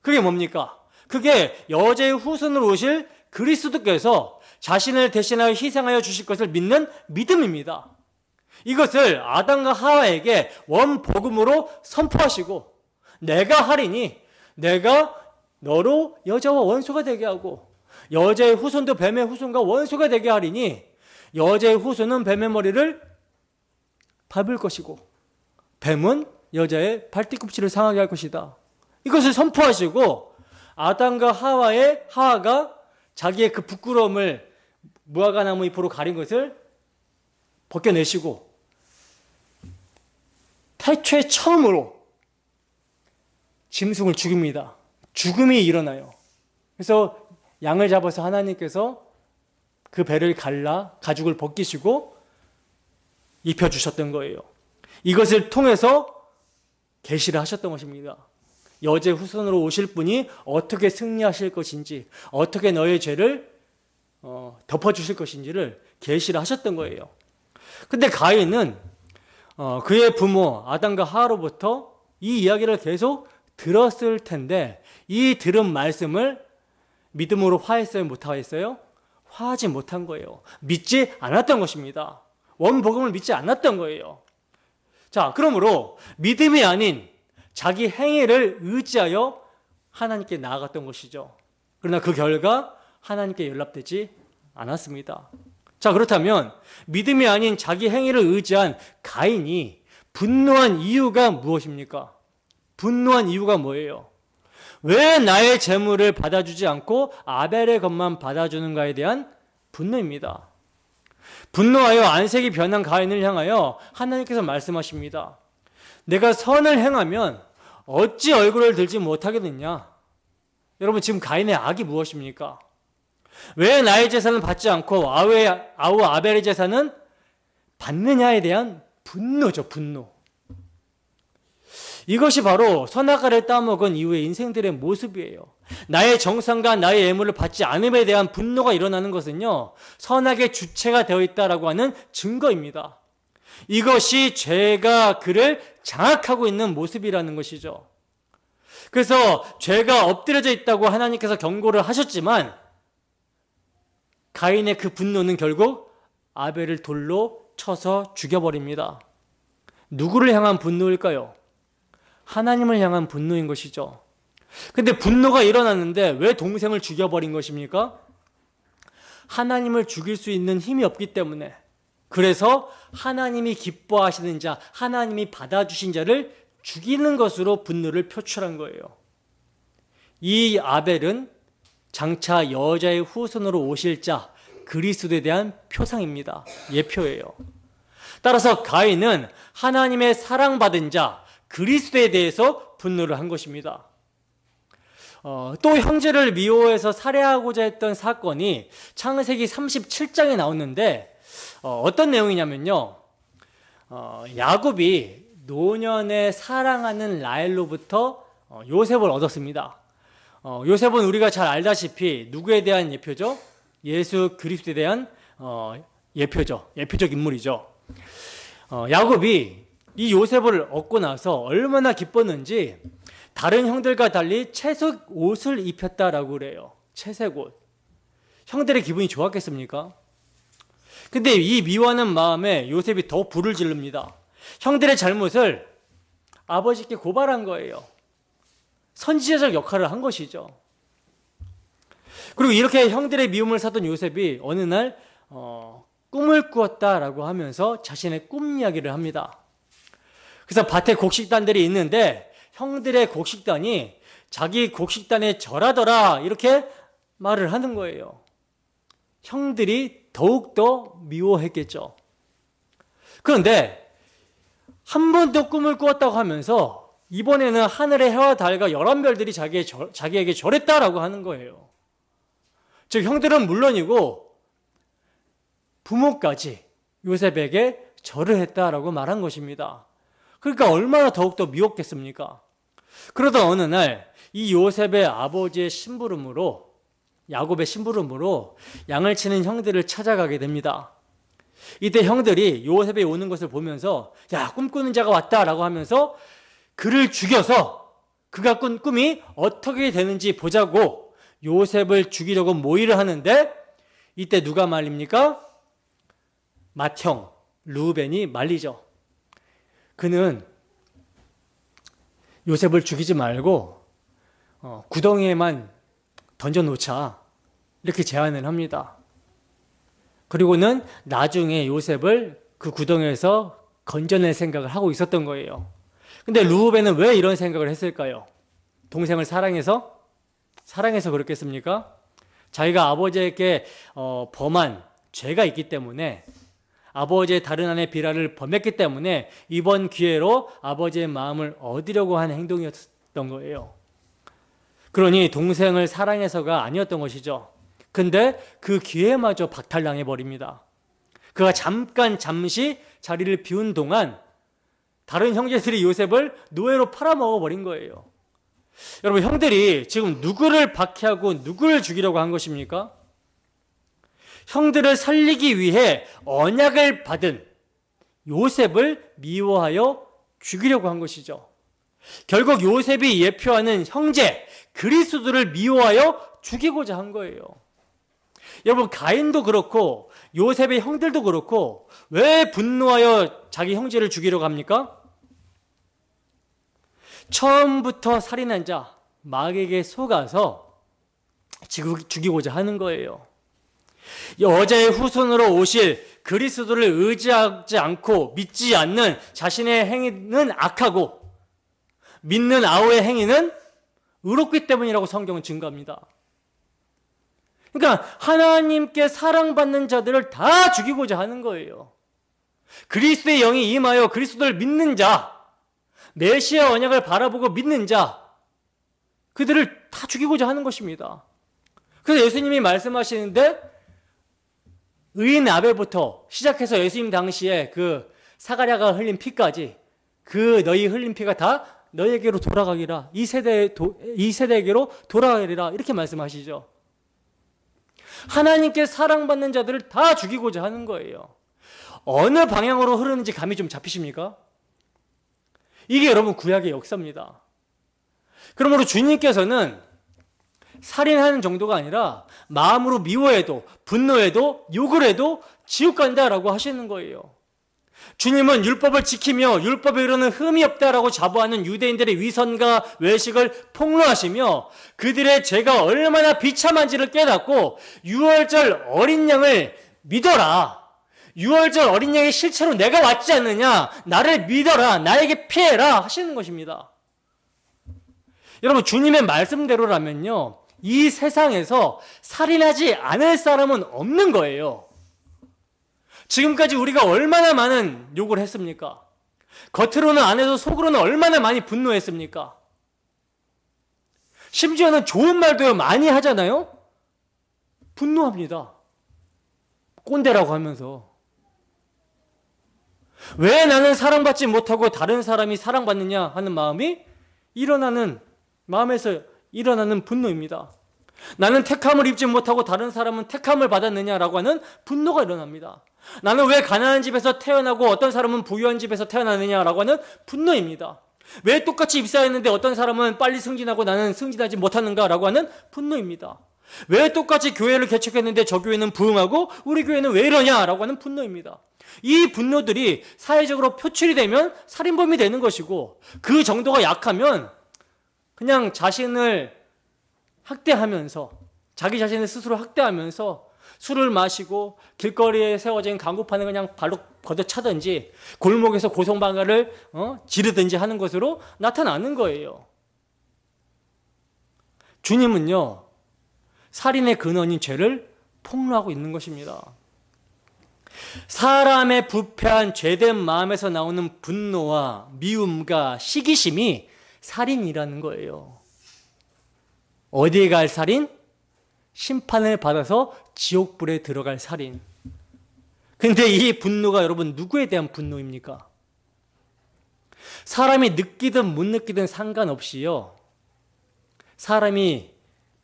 그게 뭡니까? 그게 여자의 후손으로 오실 그리스도께서 자신을 대신하여 희생하여 주실 것을 믿는 믿음입니다. 이것을 아담과 하와에게 원복음으로 선포하시고 내가 하리니 내가 너로 여자와 원수가 되게 하고 여자의 후손도 뱀의 후손과 원수가 되게 하리니 여자의 후손은 뱀의 머리를 밟을 것이고 뱀은 여자의 발뒤꿈치를 상하게 할 것이다. 이것을 선포하시고 아담과 하와가 자기의 그 부끄러움을 무화과 나무 잎으로 가린 것을 벗겨내시고 처음으로 짐승을 죽입니다. 죽음이 일어나요. 그래서 양을 잡아서 하나님께서 그 배를 갈라 가죽을 벗기시고 입혀주셨던 거예요. 이것을 통해서 계시를 하셨던 것입니다. 여제 후손으로 오실 분이 어떻게 승리하실 것인지, 어떻게 너의 죄를 덮어주실 것인지를 계시를 하셨던 거예요. 근데 가인은 그의 부모 아담과 하와로부터 이 이야기를 계속 들었을 텐데 이 들은 말씀을 믿음으로 화했어요? 못화했어요? 화하지 못한 거예요. 믿지 않았던 것입니다. 원복음을 믿지 않았던 거예요. 자, 그러므로 믿음이 아닌 자기 행위를 의지하여 하나님께 나아갔던 것이죠. 그러나 그 결과 하나님께 연락되지 않았습니다. 자, 그렇다면 믿음이 아닌 자기 행위를 의지한 가인이 분노한 이유가 무엇입니까? 분노한 이유가 뭐예요? 왜 나의 재물을 받아주지 않고 아벨의 것만 받아주는가에 대한 분노입니다. 분노하여 안색이 변한 가인을 향하여 하나님께서 말씀하십니다. 내가 선을 행하면 어찌 얼굴을 들지 못하겠느냐? 여러분, 지금 가인의 악이 무엇입니까? 왜 나의 제사는 받지 않고 아우 아벨의 제사는 받느냐에 대한 분노죠. 분노. 이것이 바로 선악과를 따먹은 이후의 인생들의 모습이에요. 나의 정성과 나의 예물을 받지 않음에 대한 분노가 일어나는 것은요, 선악의 주체가 되어 있다라고 하는 증거입니다. 이것이 죄가 그를 장악하고 있는 모습이라는 것이죠. 그래서 죄가 엎드려져 있다고 하나님께서 경고를 하셨지만 가인의 그 분노는 결국 아벨을 돌로 쳐서 죽여버립니다. 누구를 향한 분노일까요? 하나님을 향한 분노인 것이죠. 근데 분노가 일어났는데 왜 동생을 죽여버린 것입니까? 하나님을 죽일 수 있는 힘이 없기 때문에. 그래서 하나님이 기뻐하시는 자, 하나님이 받아주신 자를 죽이는 것으로 분노를 표출한 거예요. 이 아벨은 장차 여자의 후손으로 오실 자 그리스도에 대한 표상입니다. 예표예요. 따라서 가인은 하나님의 사랑받은 자 그리스도에 대해서 분노를 한 것입니다. 또 형제를 미워해서 살해하고자 했던 사건이 창세기 37장에 나오는데 어떤 내용이냐면요, 야곱이 노년에 사랑하는 라헬로부터 요셉을 얻었습니다. 요셉은 우리가 잘 알다시피 누구에 대한 예표죠? 예수 그리스도에 대한 예표죠. 예표적 인물이죠. 야곱이 이 요셉을 얻고 나서 얼마나 기뻤는지 다른 형들과 달리 채색 옷을 입혔다라고 그래요. 채색 옷. 형들의 기분이 좋았겠습니까? 근데 이 미워하는 마음에 요셉이 더 불을 지릅니다. 형들의 잘못을 아버지께 고발한 거예요. 선지자적 역할을 한 것이죠. 그리고 이렇게 형들의 미움을 사던 요셉이 어느 날 꿈을 꾸었다라고 하면서 자신의 꿈 이야기를 합니다. 그래서 밭에 곡식단들이 있는데 형들의 곡식단이 자기 곡식단에 절하더라 이렇게 말을 하는 거예요. 형들이 더욱더 미워했겠죠. 그런데 한 번 더 꿈을 꾸었다고 하면서 이번에는 하늘의 해와 달과 열한 별들이 자기에게 절했다라고 하는 거예요. 즉 형들은 물론이고 부모까지 요셉에게 절을 했다라고 말한 것입니다. 그러니까 얼마나 더욱더 미웠겠습니까? 그러던 어느 날 이 요셉의 아버지의 심부름으로, 야곱의 심부름으로 양을 치는 형들을 찾아가게 됩니다. 이때 형들이 요셉이 오는 것을 보면서 야, 꿈꾸는 자가 왔다라고 하면서 그를 죽여서 그가 꾼 꿈이 어떻게 되는지 보자고 요셉을 죽이려고 모의를 하는데 이때 누가 말립니까? 맏형 르우벤이 말리죠. 그는 요셉을 죽이지 말고 구덩이에만 던져놓자 이렇게 제안을 합니다. 그리고는 나중에 요셉을 그 구덩이에서 건져낼 생각을 하고 있었던 거예요. 근데 르우벤은 왜 이런 생각을 했을까요? 동생을 사랑해서? 사랑해서 그렇겠습니까? 자기가 아버지에게 범한 죄가 있기 때문에 아버지의 다른 아내 비라를 범했기 때문에 이번 기회로 아버지의 마음을 얻으려고 한 행동이었던 거예요. 그러니 동생을 사랑해서가 아니었던 것이죠. 근데 그 기회마저 박탈당해 버립니다. 그가 잠시 자리를 비운 동안 다른 형제들이 요셉을 노예로 팔아먹어 버린 거예요. 여러분, 형들이 지금 누구를 박해하고 누구를 죽이려고 한 것입니까? 형들을 살리기 위해 언약을 받은 요셉을 미워하여 죽이려고 한 것이죠. 결국 요셉이 예표하는 형제 그리스도를 미워하여 죽이고자 한 거예요. 여러분, 가인도 그렇고 요셉의 형들도 그렇고 왜 분노하여 자기 형제를 죽이려고 합니까? 처음부터 살인한 자 마귀에게 속아서 죽이고자 하는 거예요. 여자의 후손으로 오실 그리스도를 의지하지 않고 믿지 않는 자신의 행위는 악하고 믿는 아우의 행위는 의롭기 때문이라고 성경은 증거합니다. 그러니까 하나님께 사랑받는 자들을 다 죽이고자 하는 거예요. 그리스도의 영이 임하여 그리스도를 믿는 자, 메시아 언약을 바라보고 믿는 자, 그들을 다 죽이고자 하는 것입니다. 그래서 예수님이 말씀하시는데 의인 아벨부터 시작해서 예수님 당시에 그 사가랴가 흘린 피까지 그 너희 흘린 피가 다 너희에게로 돌아가기라, 이 세대에게로 돌아가리라, 이렇게 말씀하시죠. 하나님께 사랑받는 자들을 다 죽이고자 하는 거예요. 어느 방향으로 흐르는지 감이 좀 잡히십니까? 이게 여러분 구약의 역사입니다. 그러므로 주님께서는 살인하는 정도가 아니라 마음으로 미워해도 분노해도 욕을 해도 지옥 간다라고 하시는 거예요. 주님은 율법을 지키며 율법에 이르는 흠이 없다라고 자부하는 유대인들의 위선과 외식을 폭로하시며 그들의 죄가 얼마나 비참한지를 깨닫고 유월절 어린 양을 믿어라, 유월절 어린 양의 실체로 내가 왔지 않느냐, 나를 믿어라, 나에게 피해라 하시는 것입니다. 여러분, 주님의 말씀대로라면요, 이 세상에서 살인하지 않을 사람은 없는 거예요. 지금까지 우리가 얼마나 많은 욕을 했습니까? 겉으로는 안 해도 속으로는 얼마나 많이 분노했습니까? 심지어는 좋은 말도 많이 하잖아요? 분노합니다. 꼰대라고 하면서. 왜 나는 사랑받지 못하고 다른 사람이 사랑받느냐 하는 마음이 마음에서 일어나는 분노입니다. 나는 택함을 입지 못하고 다른 사람은 택함을 받았느냐라고 하는 분노가 일어납니다. 나는 왜 가난한 집에서 태어나고 어떤 사람은 부유한 집에서 태어나느냐라고 하는 분노입니다. 왜 똑같이 입사했는데 어떤 사람은 빨리 승진하고 나는 승진하지 못하는가라고 하는 분노입니다. 왜 똑같이 교회를 개척했는데 저 교회는 부흥하고 우리 교회는 왜 이러냐라고 하는 분노입니다. 이 분노들이 사회적으로 표출이 되면 살인범이 되는 것이고, 그 정도가 약하면 그냥 자신을 학대하면서, 자기 자신을 스스로 학대하면서 술을 마시고 길거리에 세워진 강구판을 그냥 발로 걷어차든지 골목에서 고성방가를 지르든지 하는 것으로 나타나는 거예요. 주님은요, 살인의 근원인 죄를 폭로하고 있는 것입니다. 사람의 부패한 죄된 마음에서 나오는 분노와 미움과 시기심이 살인이라는 거예요. 어디에 갈 살인? 심판을 받아서 지옥불에 들어갈 살인. 근데 이 분노가 여러분 누구에 대한 분노입니까? 사람이 느끼든 못 느끼든 상관없이요, 사람이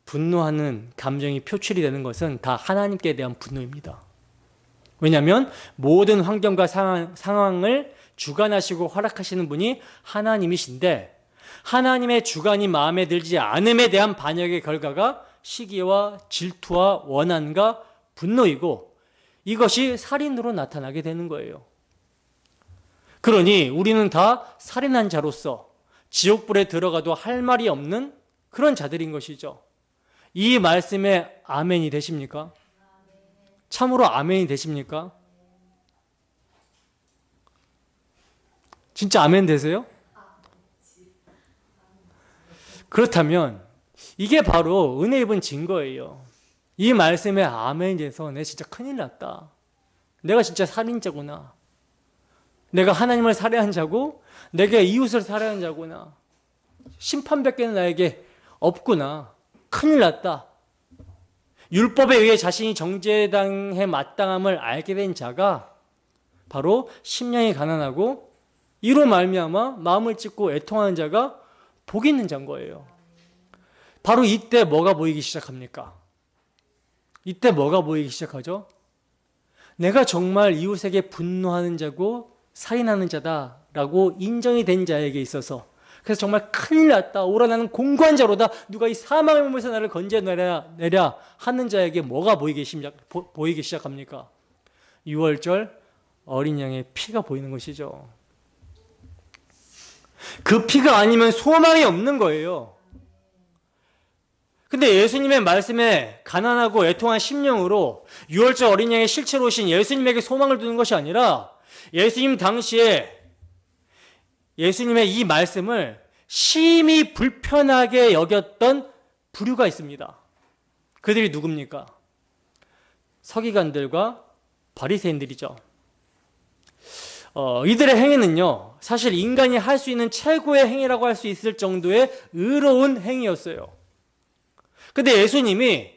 분노하는 감정이 표출이 되는 것은 다 하나님께 대한 분노입니다. 왜냐하면 모든 환경과 상황을 주관하시고 허락하시는 분이 하나님이신데, 하나님의 주관이 마음에 들지 않음에 대한 반역의 결과가 시기와 질투와 원한과 분노이고, 이것이 살인으로 나타나게 되는 거예요. 그러니 우리는 다 살인한 자로서 지옥불에 들어가도 할 말이 없는 그런 자들인 것이죠. 이 말씀에 아멘이 되십니까? 참으로 아멘이 되십니까? 진짜 아멘 되세요? 그렇다면 이게 바로 은혜 입은 증거예요. 이 말씀에 아멘이 돼서 내 진짜 큰일 났다, 내가 진짜 살인자구나. 내가 하나님을 살해한 자고 내가 이웃을 살해한 자구나. 심판밖에는 나에게 없구나. 큰일 났다. 율법에 의해 자신이 정죄당해 마땅함을 알게 된 자가 바로 심령이 가난하고 이로 말미암아 마음을 찢고 애통하는 자가 복 있는 자인 거예요. 바로 이때 뭐가 보이기 시작합니까? 이때 뭐가 보이기 시작하죠? 내가 정말 이웃에게 분노하는 자고 살인하는 자다라고 인정이 된 자에게 있어서 그래서 정말 큰일 났다. 오라 나는 공고한 자로다. 누가 이 사망의 몸에서 나를 건져내랴 하는 자에게 뭐가 보이기 시작합니까? 6월절 어린 양의 피가 보이는 것이죠. 그 피가 아니면 소망이 없는 거예요. 근데 예수님의 말씀에 가난하고 애통한 심령으로 6월절 어린 양의 실체로 오신 예수님에게 소망을 두는 것이 아니라 예수님 당시에 예수님의 이 말씀을 심히 불편하게 여겼던 부류가 있습니다. 그들이 누굽니까? 서기관들과 바리새인들이죠. 이들의 행위는요, 사실 인간이 할 수 있는 최고의 행위라고 할 수 있을 정도의 의로운 행위였어요. 근데 예수님이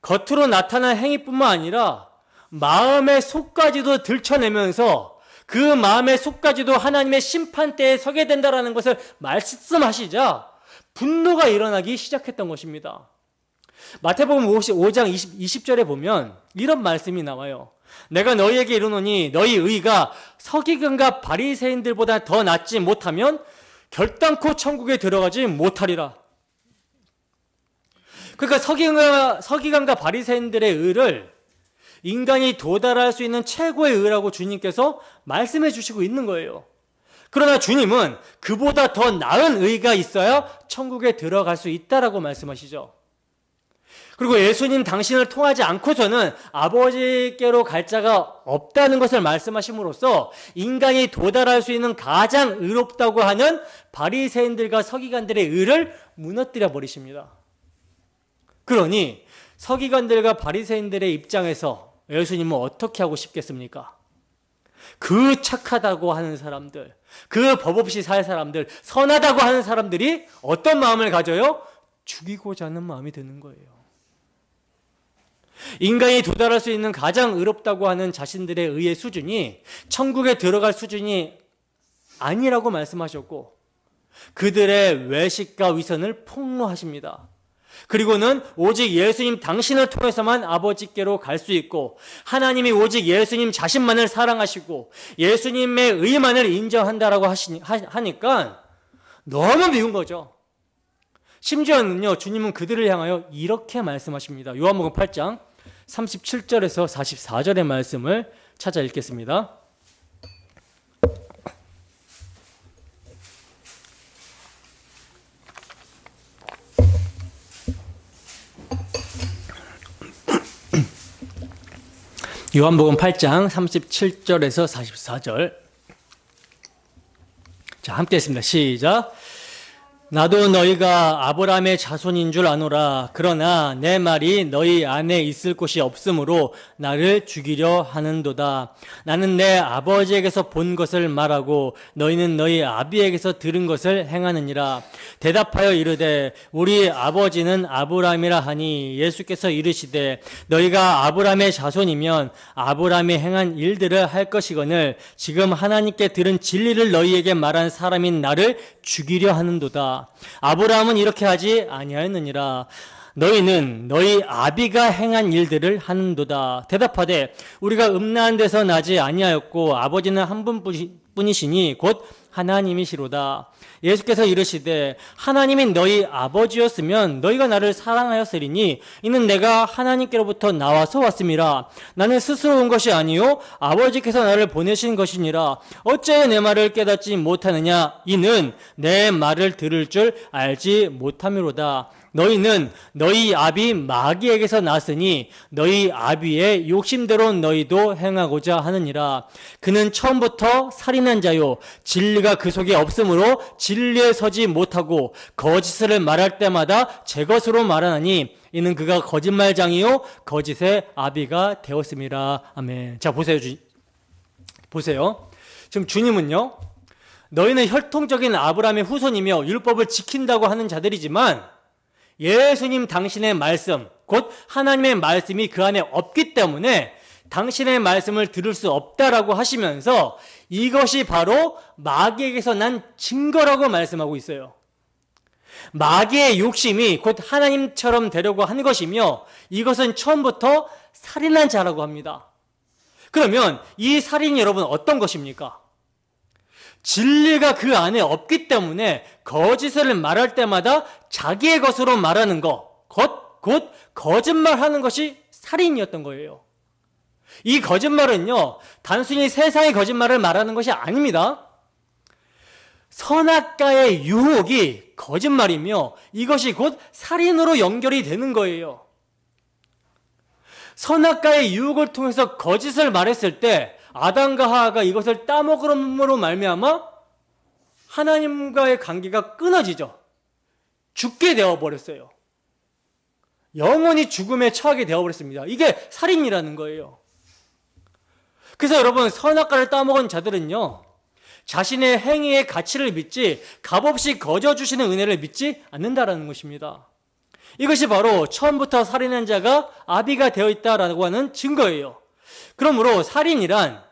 겉으로 나타난 행위뿐만 아니라 마음의 속까지도 들춰내면서 그 마음의 속까지도 하나님의 심판대에 서게 된다는 것을 말씀하시자 분노가 일어나기 시작했던 것입니다. 마태복음 5장 20절에 보면 이런 말씀이 나와요. 내가 너희에게 이르노니 너희 의가 서기관과 바리새인들보다 더 낫지 못하면 결단코 천국에 들어가지 못하리라. 그러니까 서기관과 바리새인들의 의를 인간이 도달할 수 있는 최고의 의라고 주님께서 말씀해 주시고 있는 거예요. 그러나 주님은 그보다 더 나은 의가 있어야 천국에 들어갈 수 있다라고 말씀하시죠. 그리고 예수님 당신을 통하지 않고서는 아버지께로 갈 자가 없다는 것을 말씀하심으로써 인간이 도달할 수 있는 가장 의롭다고 하는 바리새인들과 서기관들의 의를 무너뜨려 버리십니다. 그러니 서기관들과 바리새인들의 입장에서 예수님은 어떻게 하고 싶겠습니까? 그 착하다고 하는 사람들, 그 법 없이 살 사람들, 선하다고 하는 사람들이 어떤 마음을 가져요? 죽이고자 하는 마음이 드는 거예요. 인간이 도달할 수 있는 가장 의롭다고 하는 자신들의 의의 수준이 천국에 들어갈 수준이 아니라고 말씀하셨고 그들의 외식과 위선을 폭로하십니다. 그리고는 오직 예수님 당신을 통해서만 아버지께로 갈 수 있고 하나님이 오직 예수님 자신만을 사랑하시고 예수님의 의만을 인정한다라고 하니까 너무 미운 거죠. 심지어는요, 주님은 그들을 향하여 이렇게 말씀하십니다. 요한복음 8장 37절에서 44절의 말씀을 찾아 읽겠습니다. 요한복음 8장 37절에서 44절. 자, 함께 했습니다. 시작. 나도 너희가 아브라함의 자손인 줄 아노라. 그러나 내 말이 너희 안에 있을 곳이 없으므로 나를 죽이려 하는도다. 나는 내 아버지에게서 본 것을 말하고 너희는 너희 아비에게서 들은 것을 행하느니라. 대답하여 이르되 우리 아버지는 아브라함이라 하니 예수께서 이르시되 너희가 아브라함의 자손이면 아브라함이 행한 일들을 할 것이거늘 지금 하나님께 들은 진리를 너희에게 말한 사람인 나를 죽이려 하는도다. 아브라함은 이렇게 하지 아니하였느니라. 너희는 너희 아비가 행한 일들을 하는도다. 대답하되 우리가 음란한 데서 나지 아니하였고 아버지는 한 분뿐이시니 곧 하나님이시로다. 예수께서 이르시되 하나님이 너희 아버지였으면 너희가 나를 사랑하였으리니 이는 내가 하나님께로부터 나와서 왔음이라. 나는 스스로 온 것이 아니요 아버지께서 나를 보내신 것이니라. 어찌하여 내 말을 깨닫지 못하느냐. 이는 내 말을 들을 줄 알지 못함이로다. 너희는 너희 아비 마귀에게서 났으니 너희 아비의 욕심대로 너희도 행하고자 하느니라. 그는 처음부터 살인한 자요 진리가 그 속에 없으므로 진리에 서지 못하고 거짓을 말할 때마다 제 것으로 말하나니 이는 그가 거짓말장이요 거짓의 아비가 되었습니다. 아멘. 자, 보세요. 지금 주님은요, 너희는 혈통적인 아브라함의 후손이며 율법을 지킨다고 하는 자들이지만 예수님 당신의 말씀, 곧 하나님의 말씀이 그 안에 없기 때문에 당신의 말씀을 들을 수 없다라고 하시면서 이것이 바로 마귀에게서 난 증거라고 말씀하고 있어요. 마귀의 욕심이 곧 하나님처럼 되려고 하는 것이며 이것은 처음부터 살인한 자라고 합니다. 그러면 이 살인이 여러분 어떤 것입니까? 진리가 그 안에 없기 때문에 거짓을 말할 때마다 자기의 것으로 말하는 것, 곧 거짓말하는 것이 살인이었던 거예요. 이 거짓말은요, 단순히 세상의 거짓말을 말하는 것이 아닙니다. 선악과의 유혹이 거짓말이며 이것이 곧 살인으로 연결이 되는 거예요. 선악과의 유혹을 통해서 거짓을 말했을 때 아담과 하와가 이것을 따먹음으로 말미암아 하나님과의 관계가 끊어지죠. 죽게 되어버렸어요. 영원히 죽음에 처하게 되어버렸습니다. 이게 살인이라는 거예요. 그래서 여러분, 선악과를 따먹은 자들은요, 자신의 행위의 가치를 믿지 값없이 거저주시는 은혜를 믿지 않는다라는 것입니다. 이것이 바로 처음부터 살인한 자가 아비가 되어 있다라고 하는 증거예요. 그러므로 살인이란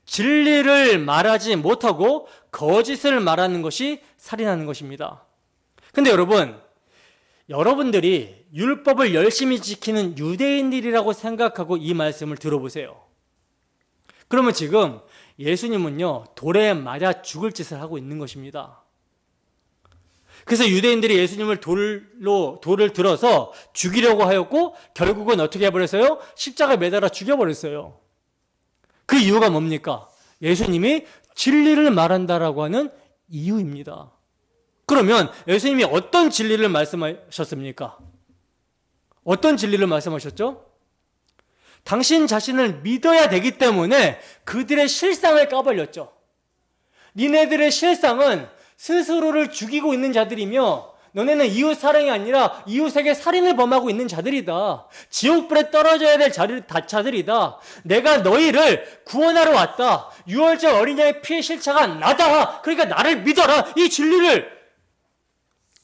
진리를 말하지 못하고 거짓을 말하는 것이 살인하는 것입니다. 근데 여러분들이 율법을 열심히 지키는 유대인들이라고 생각하고 이 말씀을 들어보세요. 그러면 지금 예수님은요, 돌에 맞아 죽을 짓을 하고 있는 것입니다. 그래서 유대인들이 예수님을 돌을 들어서 죽이려고 하였고 결국은 어떻게 해버렸어요? 십자가에 매달아 죽여버렸어요. 그 이유가 뭡니까? 예수님이 진리를 말한다라고 하는 이유입니다. 그러면 예수님이 어떤 진리를 말씀하셨습니까? 어떤 진리를 말씀하셨죠? 당신 자신을 믿어야 되기 때문에 그들의 실상을 까발렸죠. 니네들의 실상은 스스로를 죽이고 있는 자들이며 너네는 이웃 사랑이 아니라 이웃에게 살인을 범하고 있는 자들이다. 지옥불에 떨어져야 될 자들이다. 내가 너희를 구원하러 왔다. 유월절 어린양의 피의 실체가 나다. 그러니까 나를 믿어라. 이 진리를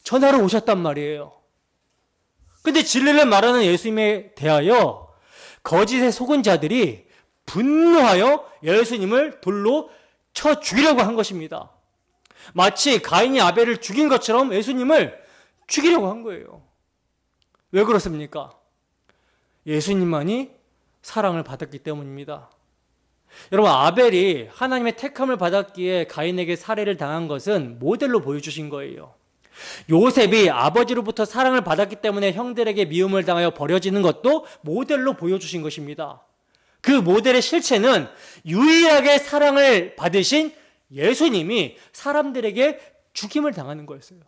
전하러 오셨단 말이에요. 근데 진리를 말하는 예수님에 대하여 거짓에 속은 자들이 분노하여 예수님을 돌로 쳐 죽이려고 한 것입니다. 마치 가인이 아벨을 죽인 것처럼 예수님을 죽이려고 한 거예요. 왜 그렇습니까? 예수님만이 사랑을 받았기 때문입니다. 여러분, 아벨이 하나님의 택함을 받았기에 가인에게 살해를 당한 것은 모델로 보여주신 거예요. 요셉이 아버지로부터 사랑을 받았기 때문에 형들에게 미움을 당하여 버려지는 것도 모델로 보여주신 것입니다. 그 모델의 실체는 유일하게 사랑을 받으신 예수님이 사람들에게 죽임을 당하는 거였어요.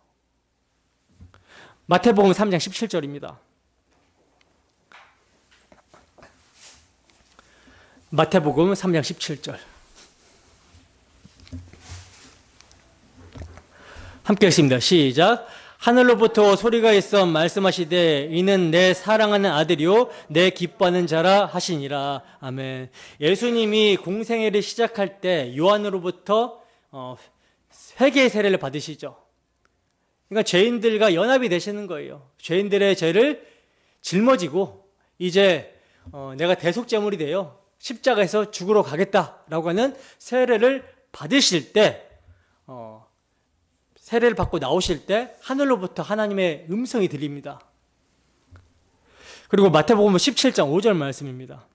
마태복음 3장 17절입니다. 마태복음 3장 17절. 함께 읽습니다. 시작. 하늘로부터 소리가 있어 말씀하시되 이는 내 사랑하는 아들이요 내 기뻐하는 자라 하시니라. 아멘. 예수님이 공생애를 시작할 때 요한으로부터 회개의 세례를 받으시죠. 그러니까 죄인들과 연합이 되시는 거예요. 죄인들의 죄를 짊어지고 이제 내가 대속제물이 되어 십자가에서 죽으러 가겠다라고 하는 세례를 받으실 때 세례를 받고 나오실 때 하늘로부터 하나님의 음성이 들립니다. 그리고 마태복음 17장 5절 말씀입니다.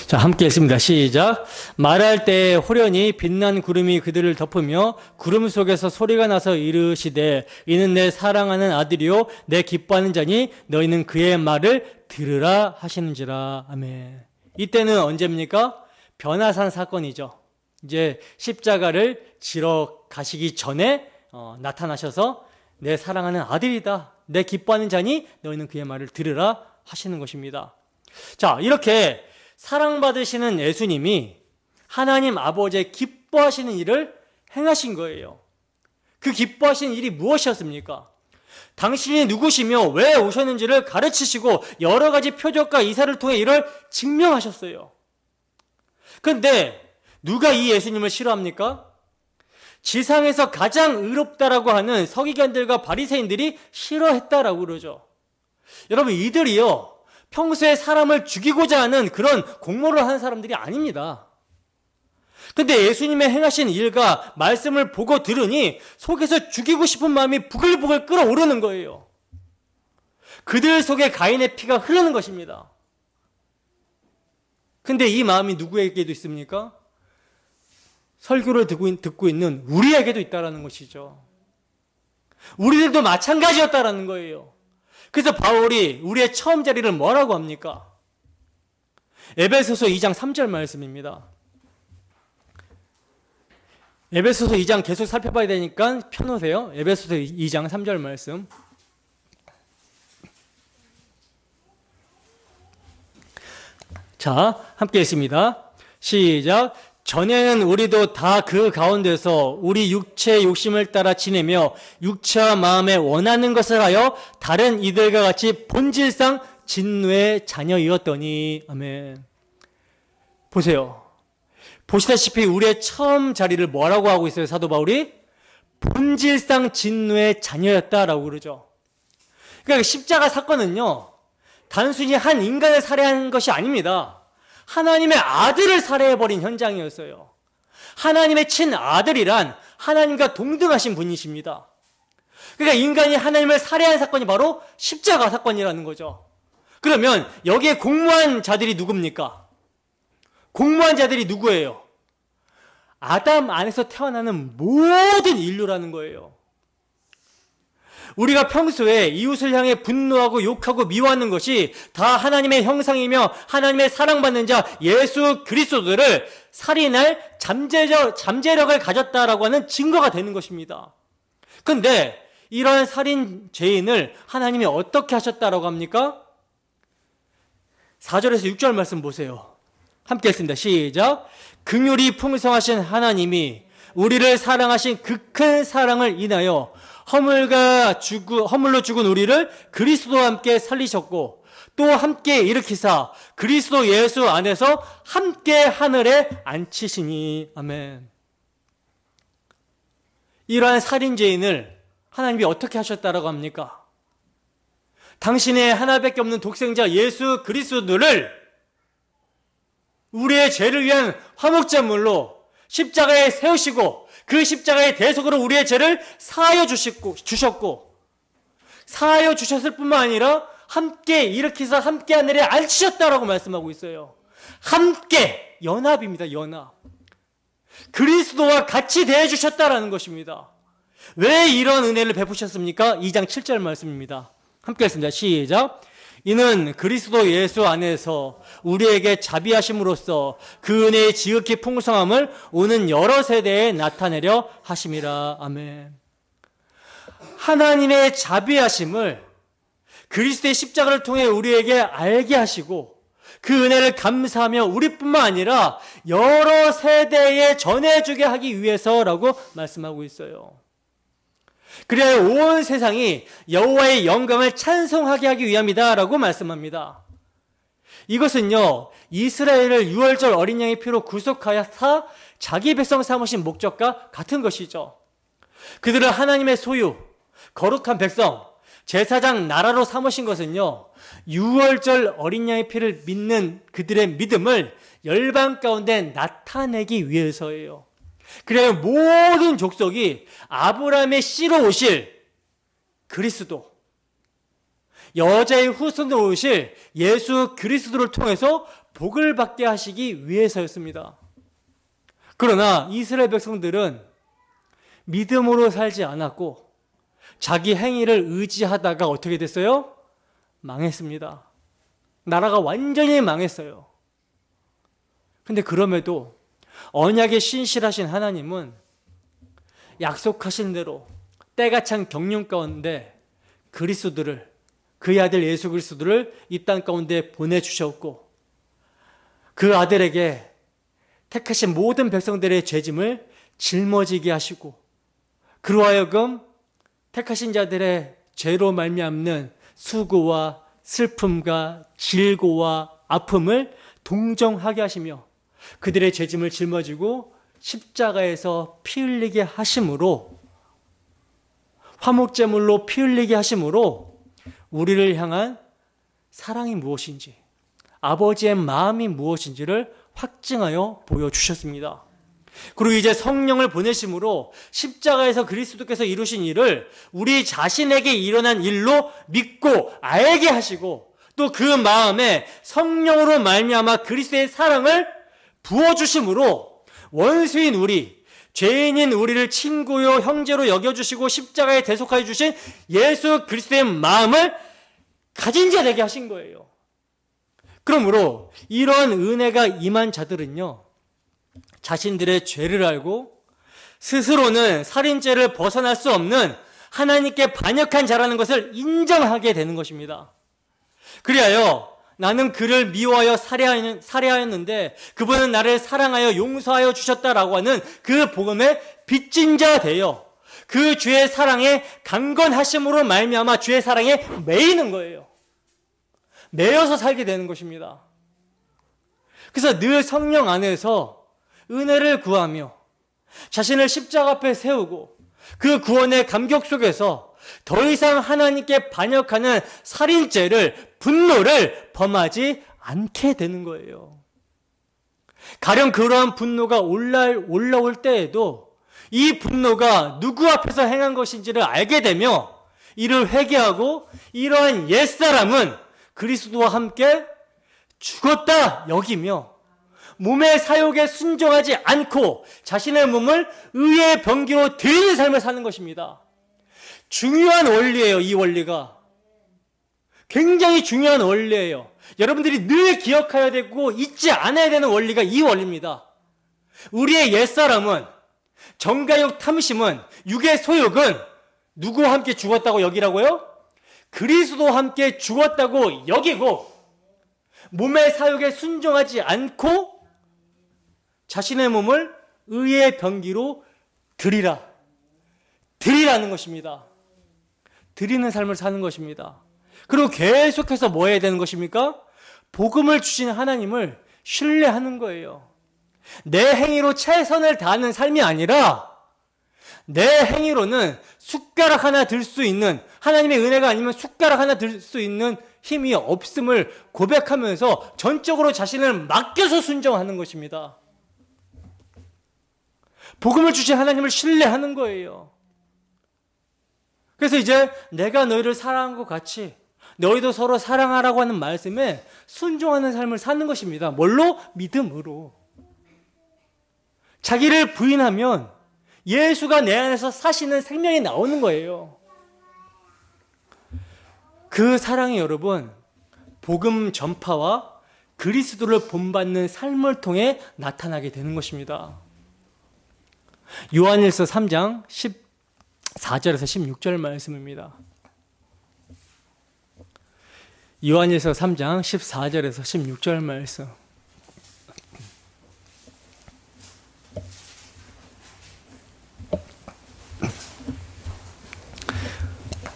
자, 함께 읽습니다. 시작. 말할 때 호련히 빛난 구름이 그들을 덮으며 구름 속에서 소리가 나서 이르시되 이는 내 사랑하는 아들이요 내 기뻐하는 자니 너희는 그의 말을 들으라 하시는지라. 아멘. 이때는 언제입니까? 변화산 사건이죠. 이제 십자가를 지러 가시기 전에 나타나셔서 내 사랑하는 아들이다. 내 기뻐하는 자니 너희는 그의 말을 들으라 하시는 것입니다. 자, 이렇게 사랑받으시는 예수님이 하나님 아버지의 기뻐하시는 일을 행하신 거예요. 그 기뻐하시는 일이 무엇이었습니까? 당신이 누구시며 왜 오셨는지를 가르치시고 여러 가지 표적과 이사를 통해 이를 증명하셨어요. 그런데 누가 이 예수님을 싫어합니까? 지상에서 가장 의롭다라고 하는 서기관들과 바리새인들이 싫어했다라고 그러죠. 여러분, 이들이요, 평소에 사람을 죽이고자 하는 그런 공모를 하는 사람들이 아닙니다. 근데 예수님의 행하신 일과 말씀을 보고 들으니 속에서 죽이고 싶은 마음이 부글부글 끓어오르는 거예요. 그들 속에 가인의 피가 흐르는 것입니다. 근데 이 마음이 누구에게도 있습니까? 설교를 듣고 있는 우리에게도 있다라는 것이죠. 우리들도 마찬가지였다라는 거예요. 그래서 바울이 우리의 처음 자리를 뭐라고 합니까? 에베소서 2장 3절 말씀입니다. 에베소서 2장 계속 살펴봐야 되니까 펴놓으세요. 에베소서 2장 3절 말씀. 자, 함께 읽습니다. 시작. 전에는 우리도 다 그 가운데서 우리 육체의 욕심을 따라 지내며 육체와 마음에 원하는 것을 하여 다른 이들과 같이 본질상 진노의 자녀이었더니. 아멘. 보세요. 보시다시피 우리의 처음 자리를 뭐라고 하고 있어요, 사도 바울이? 본질상 진노의 자녀였다라고 그러죠. 그러니까 십자가 사건은요, 단순히 한 인간을 살해한 것이 아닙니다. 하나님의 아들을 살해해버린 현장이었어요. 하나님의 친아들이란 하나님과 동등하신 분이십니다. 그러니까 인간이 하나님을 살해한 사건이 바로 십자가 사건이라는 거죠. 그러면 여기에 공모한 자들이 누굽니까? 공모한 자들이 누구예요? 아담 안에서 태어나는 모든 인류라는 거예요. 우리가 평소에 이웃을 향해 분노하고 욕하고 미워하는 것이 다 하나님의 형상이며 하나님의 사랑받는 자 예수 그리스도를 살인할 잠재력을 가졌다라고 하는 증거가 되는 것입니다. 그런데 이러한 살인 죄인을 하나님이 어떻게 하셨다라고 합니까? 4절에서 6절 말씀 보세요. 함께 읽습니다. 시작. 긍휼이 풍성하신 하나님이 우리를 사랑하신 그 큰 사랑을 인하여 허물로 죽은 우리를 그리스도와 함께 살리셨고 또 함께 일으키사 그리스도 예수 안에서 함께 하늘에 앉히시니. 아멘. 이러한 살인죄인을 하나님이 어떻게 하셨다라고 합니까? 당신의 하나밖에 없는 독생자 예수 그리스도를 우리의 죄를 위한 화목제물로 십자가에 세우시고 그 십자가의 대속으로 우리의 죄를 사하여 주셨고 사하여 주셨을 뿐만 아니라 함께 일으키사 함께 하늘에 앉히셨다라고 말씀하고 있어요. 함께, 연합입니다. 연합. 그리스도와 같이 대해주셨다라는 것입니다. 왜 이런 은혜를 베푸셨습니까? 2장 7절 말씀입니다. 함께 했습니다. 시작. 이는 그리스도 예수 안에서 우리에게 자비하심으로써 그 은혜의 지극히 풍성함을 오는 여러 세대에 나타내려 하심이라. 아멘. 하나님의 자비하심을 그리스도의 십자가를 통해 우리에게 알게 하시고 그 은혜를 감사하며 우리뿐만 아니라 여러 세대에 전해주게 하기 위해서라고 말씀하고 있어요. 그래야 온 세상이 여호와의 영광을 찬송하게 하기 위함이다라고 말씀합니다. 이것은요, 이스라엘을 유월절 어린 양의 피로 구속하여서 자기 백성 삼으신 목적과 같은 것이죠. 그들을 하나님의 소유, 거룩한 백성, 제사장 나라로 삼으신 것은요, 유월절 어린 양의 피를 믿는 그들의 믿음을 열방 가운데 나타내기 위해서예요. 그래야 모든 족속이 아브라함의 씨로 오실 그리스도, 여자의 후손으로 오실 예수 그리스도를 통해서 복을 받게 하시기 위해서였습니다. 그러나 이스라엘 백성들은 믿음으로 살지 않았고 자기 행위를 의지하다가 어떻게 됐어요? 망했습니다. 나라가 완전히 망했어요. 근데 그럼에도 언약에 신실하신 하나님은 약속하신 대로 때가 찬 경륜 가운데 그리스도를 그의 아들 예수 그리스도를 이 땅 가운데 보내주셨고 그 아들에게 택하신 모든 백성들의 죄짐을 짊어지게 하시고 그로 하여금 택하신 자들의 죄로 말미암는 수고와 슬픔과 질고와 아픔을 동정하게 하시며 그들의 죄짐을 짊어지고 십자가에서 피 흘리게 하심으로 화목제물로 피 흘리게 하심으로 우리를 향한 사랑이 무엇인지 아버지의 마음이 무엇인지를 확증하여 보여주셨습니다. 그리고 이제 성령을 보내심으로 십자가에서 그리스도께서 이루신 일을 우리 자신에게 일어난 일로 믿고 알게 하시고 또 그 마음에 성령으로 말미암아 그리스도의 사랑을 부어주심으로 원수인 우리, 죄인인 우리를 친구요 형제로 여겨주시고 십자가에 대속하여 주신 예수 그리스도의 마음을 가진 자 되게 하신 거예요. 그러므로 이런 은혜가 임한 자들은요, 자신들의 죄를 알고 스스로는 살인죄를 벗어날 수 없는 하나님께 반역한 자라는 것을 인정하게 되는 것입니다. 그리하여 나는 그를 미워하여 살해하였는데 그분은 나를 사랑하여 용서하여 주셨다라고 하는 그 복음의 빚진 자 되어 그 주의 사랑에 강건하심으로 말미암아 주의 사랑에 매이는 거예요. 매여서 살게 되는 것입니다. 그래서 늘 성령 안에서 은혜를 구하며 자신을 십자가 앞에 세우고 그 구원의 감격 속에서 더 이상 하나님께 반역하는 살인죄를, 분노를 범하지 않게 되는 거예요. 가령 그러한 분노가 올라올 때에도 이 분노가 누구 앞에서 행한 것인지를 알게 되며 이를 회개하고 이러한 옛사람은 그리스도와 함께 죽었다 여기며 몸의 사욕에 순종하지 않고 자신의 몸을 의의 병기로 드리는 삶을 사는 것입니다. 중요한 원리예요. 이 원리가 굉장히 중요한 원리예요. 여러분들이 늘 기억해야 되고 잊지 않아야 되는 원리가 이 원리입니다. 우리의 옛사람은, 정가욕 탐심은, 육의 소욕은 누구와 함께 죽었다고 여기라고요? 그리스도와 함께 죽었다고 여기고 몸의 사욕에 순종하지 않고 자신의 몸을 의의 병기로 드리라는 것입니다. 드리는 삶을 사는 것입니다. 그리고 계속해서 뭐 해야 되는 것입니까? 복음을 주신 하나님을 신뢰하는 거예요. 내 행위로 최선을 다하는 삶이 아니라 내 행위로는 숟가락 하나 들 수 있는, 하나님의 은혜가 아니면 숟가락 하나 들 수 있는 힘이 없음을 고백하면서 전적으로 자신을 맡겨서 순종하는 것입니다. 복음을 주신 하나님을 신뢰하는 거예요. 그래서 이제 내가 너희를 사랑한 것 같이 너희도 서로 사랑하라고 하는 말씀에 순종하는 삶을 사는 것입니다. 뭘로? 믿음으로. 자기를 부인하면 예수가 내 안에서 사시는 생명이 나오는 거예요. 그 사랑이 여러분, 복음 전파와 그리스도를 본받는 삶을 통해 나타나게 되는 것입니다. 요한일서 3장 14절에서 16절 말씀입니다. 요한일서 3장 14절에서 16절 말씀.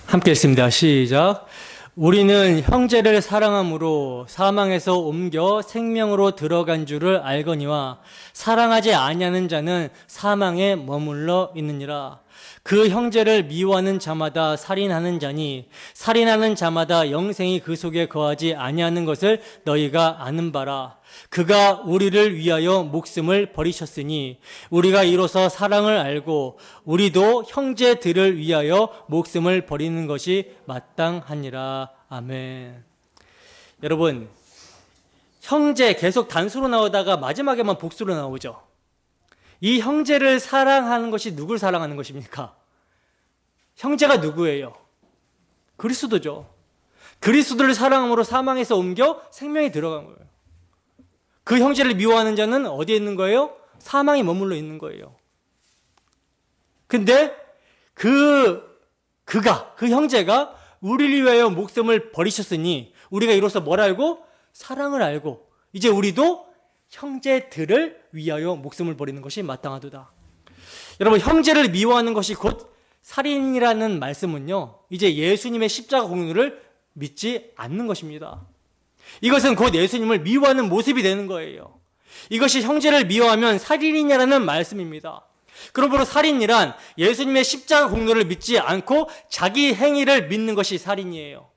함께 읽습니다. 시작. 우리는 형제를 사랑함으로 사망에서 옮겨 생명으로 들어간 줄을 알거니와 사랑하지 아니하는 자는 사망에 머물러 있느니라. 그 형제를 미워하는 자마다 살인하는 자니 살인하는 자마다 영생이 그 속에 거하지 아니하는 것을 너희가 아는 바라. 그가 우리를 위하여 목숨을 버리셨으니 우리가 이로써 사랑을 알고 우리도 형제들을 위하여 목숨을 버리는 것이 마땅하니라. 아멘. 여러분, 형제 계속 단수로 나오다가 마지막에만 복수로 나오죠. 이 형제를 사랑하는 것이 누굴 사랑하는 것입니까? 형제가 누구예요? 그리스도죠. 그리스도를 사랑함으로 사망에서 옮겨 생명에 들어간 거예요. 그 형제를 미워하는 자는 어디에 있는 거예요? 사망에 머물러 있는 거예요. 근데 그 형제가 우리를 위하여 목숨을 버리셨으니 우리가 이로써 뭘 알고? 사랑을 알고 이제 우리도 형제들을 위하여 목숨을 버리는 것이 마땅하도다. 여러분, 형제를 미워하는 것이 곧 살인이라는 말씀은요, 이제 예수님의 십자가 공로를 믿지 않는 것입니다. 이것은 곧 예수님을 미워하는 모습이 되는 거예요. 이것이 형제를 미워하면 살인이냐라는 말씀입니다. 그러므로 살인이란 예수님의 십자가 공로를 믿지 않고 자기 행위를 믿는 것이 살인이에요.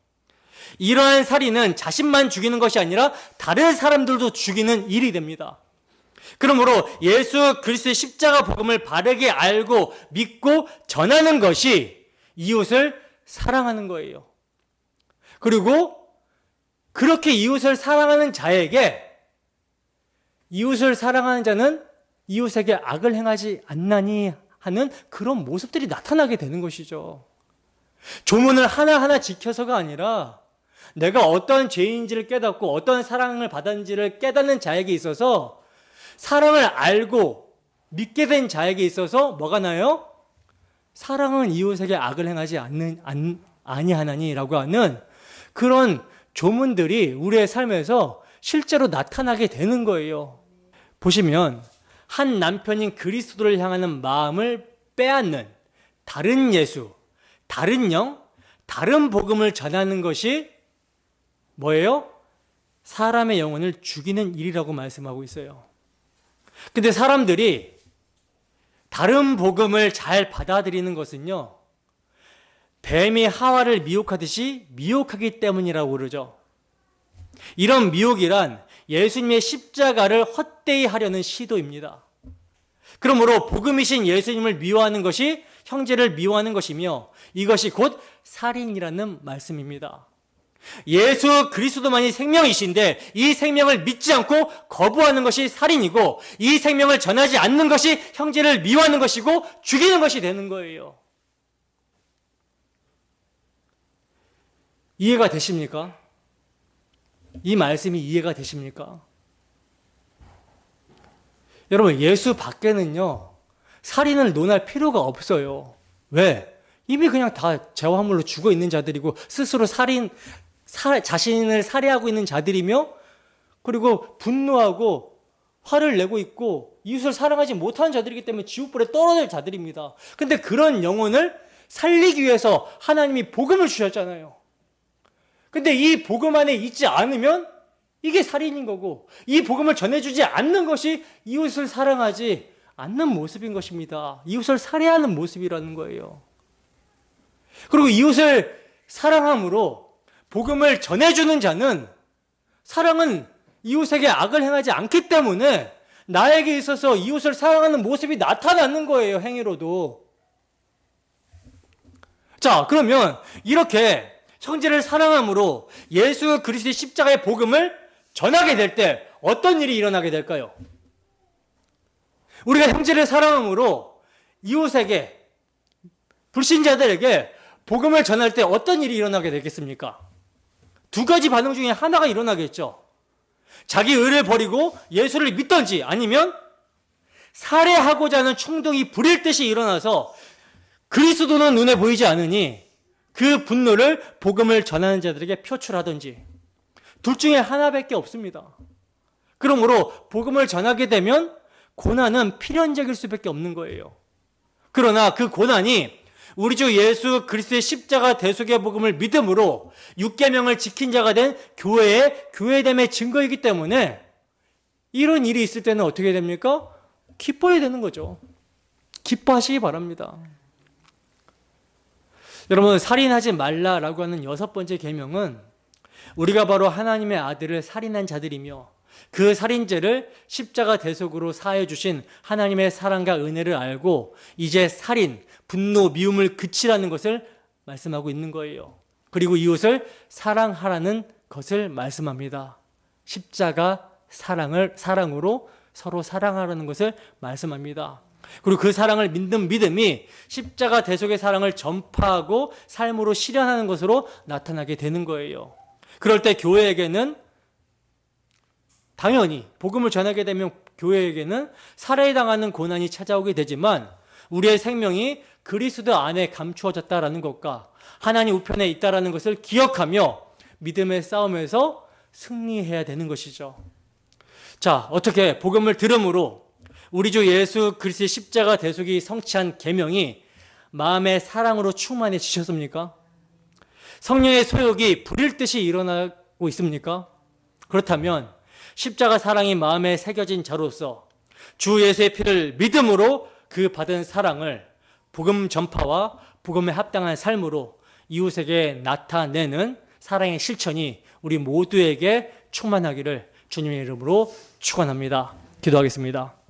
이러한 살인은 자신만 죽이는 것이 아니라 다른 사람들도 죽이는 일이 됩니다. 그러므로 예수 그리스도의 십자가 복음을 바르게 알고 믿고 전하는 것이 이웃을 사랑하는 거예요. 그리고 그렇게 이웃을 사랑하는 자에게, 이웃을 사랑하는 자는 이웃에게 악을 행하지 않나니 하는 그런 모습들이 나타나게 되는 것이죠. 조문을 하나하나 지켜서가 아니라 내가 어떤 죄인지를 깨닫고 어떤 사랑을 받았는지를 깨닫는 자에게 있어서, 사랑을 알고 믿게 된 자에게 있어서 뭐가 나요? 사랑은 이웃에게 악을 행하지 아니하나니라고 하는 그런 조문들이 우리의 삶에서 실제로 나타나게 되는 거예요. 보시면 한 남편인 그리스도를 향하는 마음을 빼앗는 다른 예수, 다른 영, 다른 복음을 전하는 것이 뭐예요? 사람의 영혼을 죽이는 일이라고 말씀하고 있어요. 근데 사람들이 다른 복음을 잘 받아들이는 것은요, 뱀이 하와를 미혹하듯이 미혹하기 때문이라고 그러죠. 이런 미혹이란 예수님의 십자가를 헛되이 하려는 시도입니다. 그러므로 복음이신 예수님을 미워하는 것이 형제를 미워하는 것이며 이것이 곧 살인이라는 말씀입니다. 예수 그리스도만이 생명이신데 이 생명을 믿지 않고 거부하는 것이 살인이고, 이 생명을 전하지 않는 것이 형제를 미워하는 것이고 죽이는 것이 되는 거예요. 이해가 되십니까? 이 말씀이 이해가 되십니까? 여러분, 예수 밖에는요, 살인을 논할 필요가 없어요. 왜? 이미 그냥 다 죄화물로 죽어 있는 자들이고 스스로 자신을 살해하고 있는 자들이며, 그리고 분노하고 화를 내고 있고 이웃을 사랑하지 못하는 자들이기 때문에 지옥불에 떨어질 자들입니다. 근데 그런 영혼을 살리기 위해서 하나님이 복음을 주셨잖아요. 근데 이 복음 안에 있지 않으면 이게 살인인 거고, 이 복음을 전해주지 않는 것이 이웃을 사랑하지 않는 모습인 것입니다. 이웃을 살해하는 모습이라는 거예요. 그리고 이웃을 사랑함으로 복음을 전해주는 자는, 사랑은 이웃에게 악을 행하지 않기 때문에 나에게 있어서 이웃을 사랑하는 모습이 나타나는 거예요, 행위로도. 자, 그러면 이렇게 형제를 사랑함으로 예수 그리스도의 십자가의 복음을 전하게 될 때 어떤 일이 일어나게 될까요? 우리가 형제를 사랑함으로 이웃에게, 불신자들에게 복음을 전할 때 어떤 일이 일어나게 되겠습니까? 두 가지 반응 중에 하나가 일어나겠죠. 자기 의를 버리고 예수를 믿던지, 아니면 살해하고자 하는 충동이 불일 듯이 일어나서 그리스도는 눈에 보이지 않으니 그 분노를 복음을 전하는 자들에게 표출하든지, 둘 중에 하나밖에 없습니다. 그러므로 복음을 전하게 되면 고난은 필연적일 수밖에 없는 거예요. 그러나 그 고난이 우리 주 예수 그리스도의 십자가 대속의 복음을 믿음으로 육계명을 지킨 자가 된 교회의 교회됨의 증거이기 때문에 이런 일이 있을 때는 어떻게 됩니까? 기뻐야 되는 거죠. 기뻐하시기 바랍니다. 여러분, 살인하지 말라라고 하는 6번째 계명은 우리가 바로 하나님의 아들을 살인한 자들이며 그 살인죄를 십자가 대속으로 사해 주신 하나님의 사랑과 은혜를 알고 이제 살인, 분노, 미움을 그치라는 것을 말씀하고 있는 거예요. 그리고 이웃을 사랑하라는 것을 말씀합니다. 십자가 사랑으로 서로 사랑하라는 것을 말씀합니다. 그리고 그 사랑을 믿는 믿음이 십자가 대속의 사랑을 전파하고 삶으로 실현하는 것으로 나타나게 되는 거예요. 그럴 때 교회에게는 당연히 복음을 전하게 되면 교회에게는 살해당하는 고난이 찾아오게 되지만 우리의 생명이 그리스도 안에 감추어졌다라는 것과 하나님 우편에 있다라는 것을 기억하며 믿음의 싸움에서 승리해야 되는 것이죠. 자, 어떻게 복음을 들음으로 우리 주 예수 그리스도의 십자가 대속이 성취한 계명이 마음의 사랑으로 충만해지셨습니까? 성령의 소욕이 불일 듯이 일어나고 있습니까? 그렇다면 십자가 사랑이 마음에 새겨진 자로서 주 예수의 피를 믿음으로 그 받은 사랑을 복음 전파와 복음에 합당한 삶으로 이웃에게 나타내는 사랑의 실천이 우리 모두에게 충만하기를 주님의 이름으로 축원합니다. 기도하겠습니다.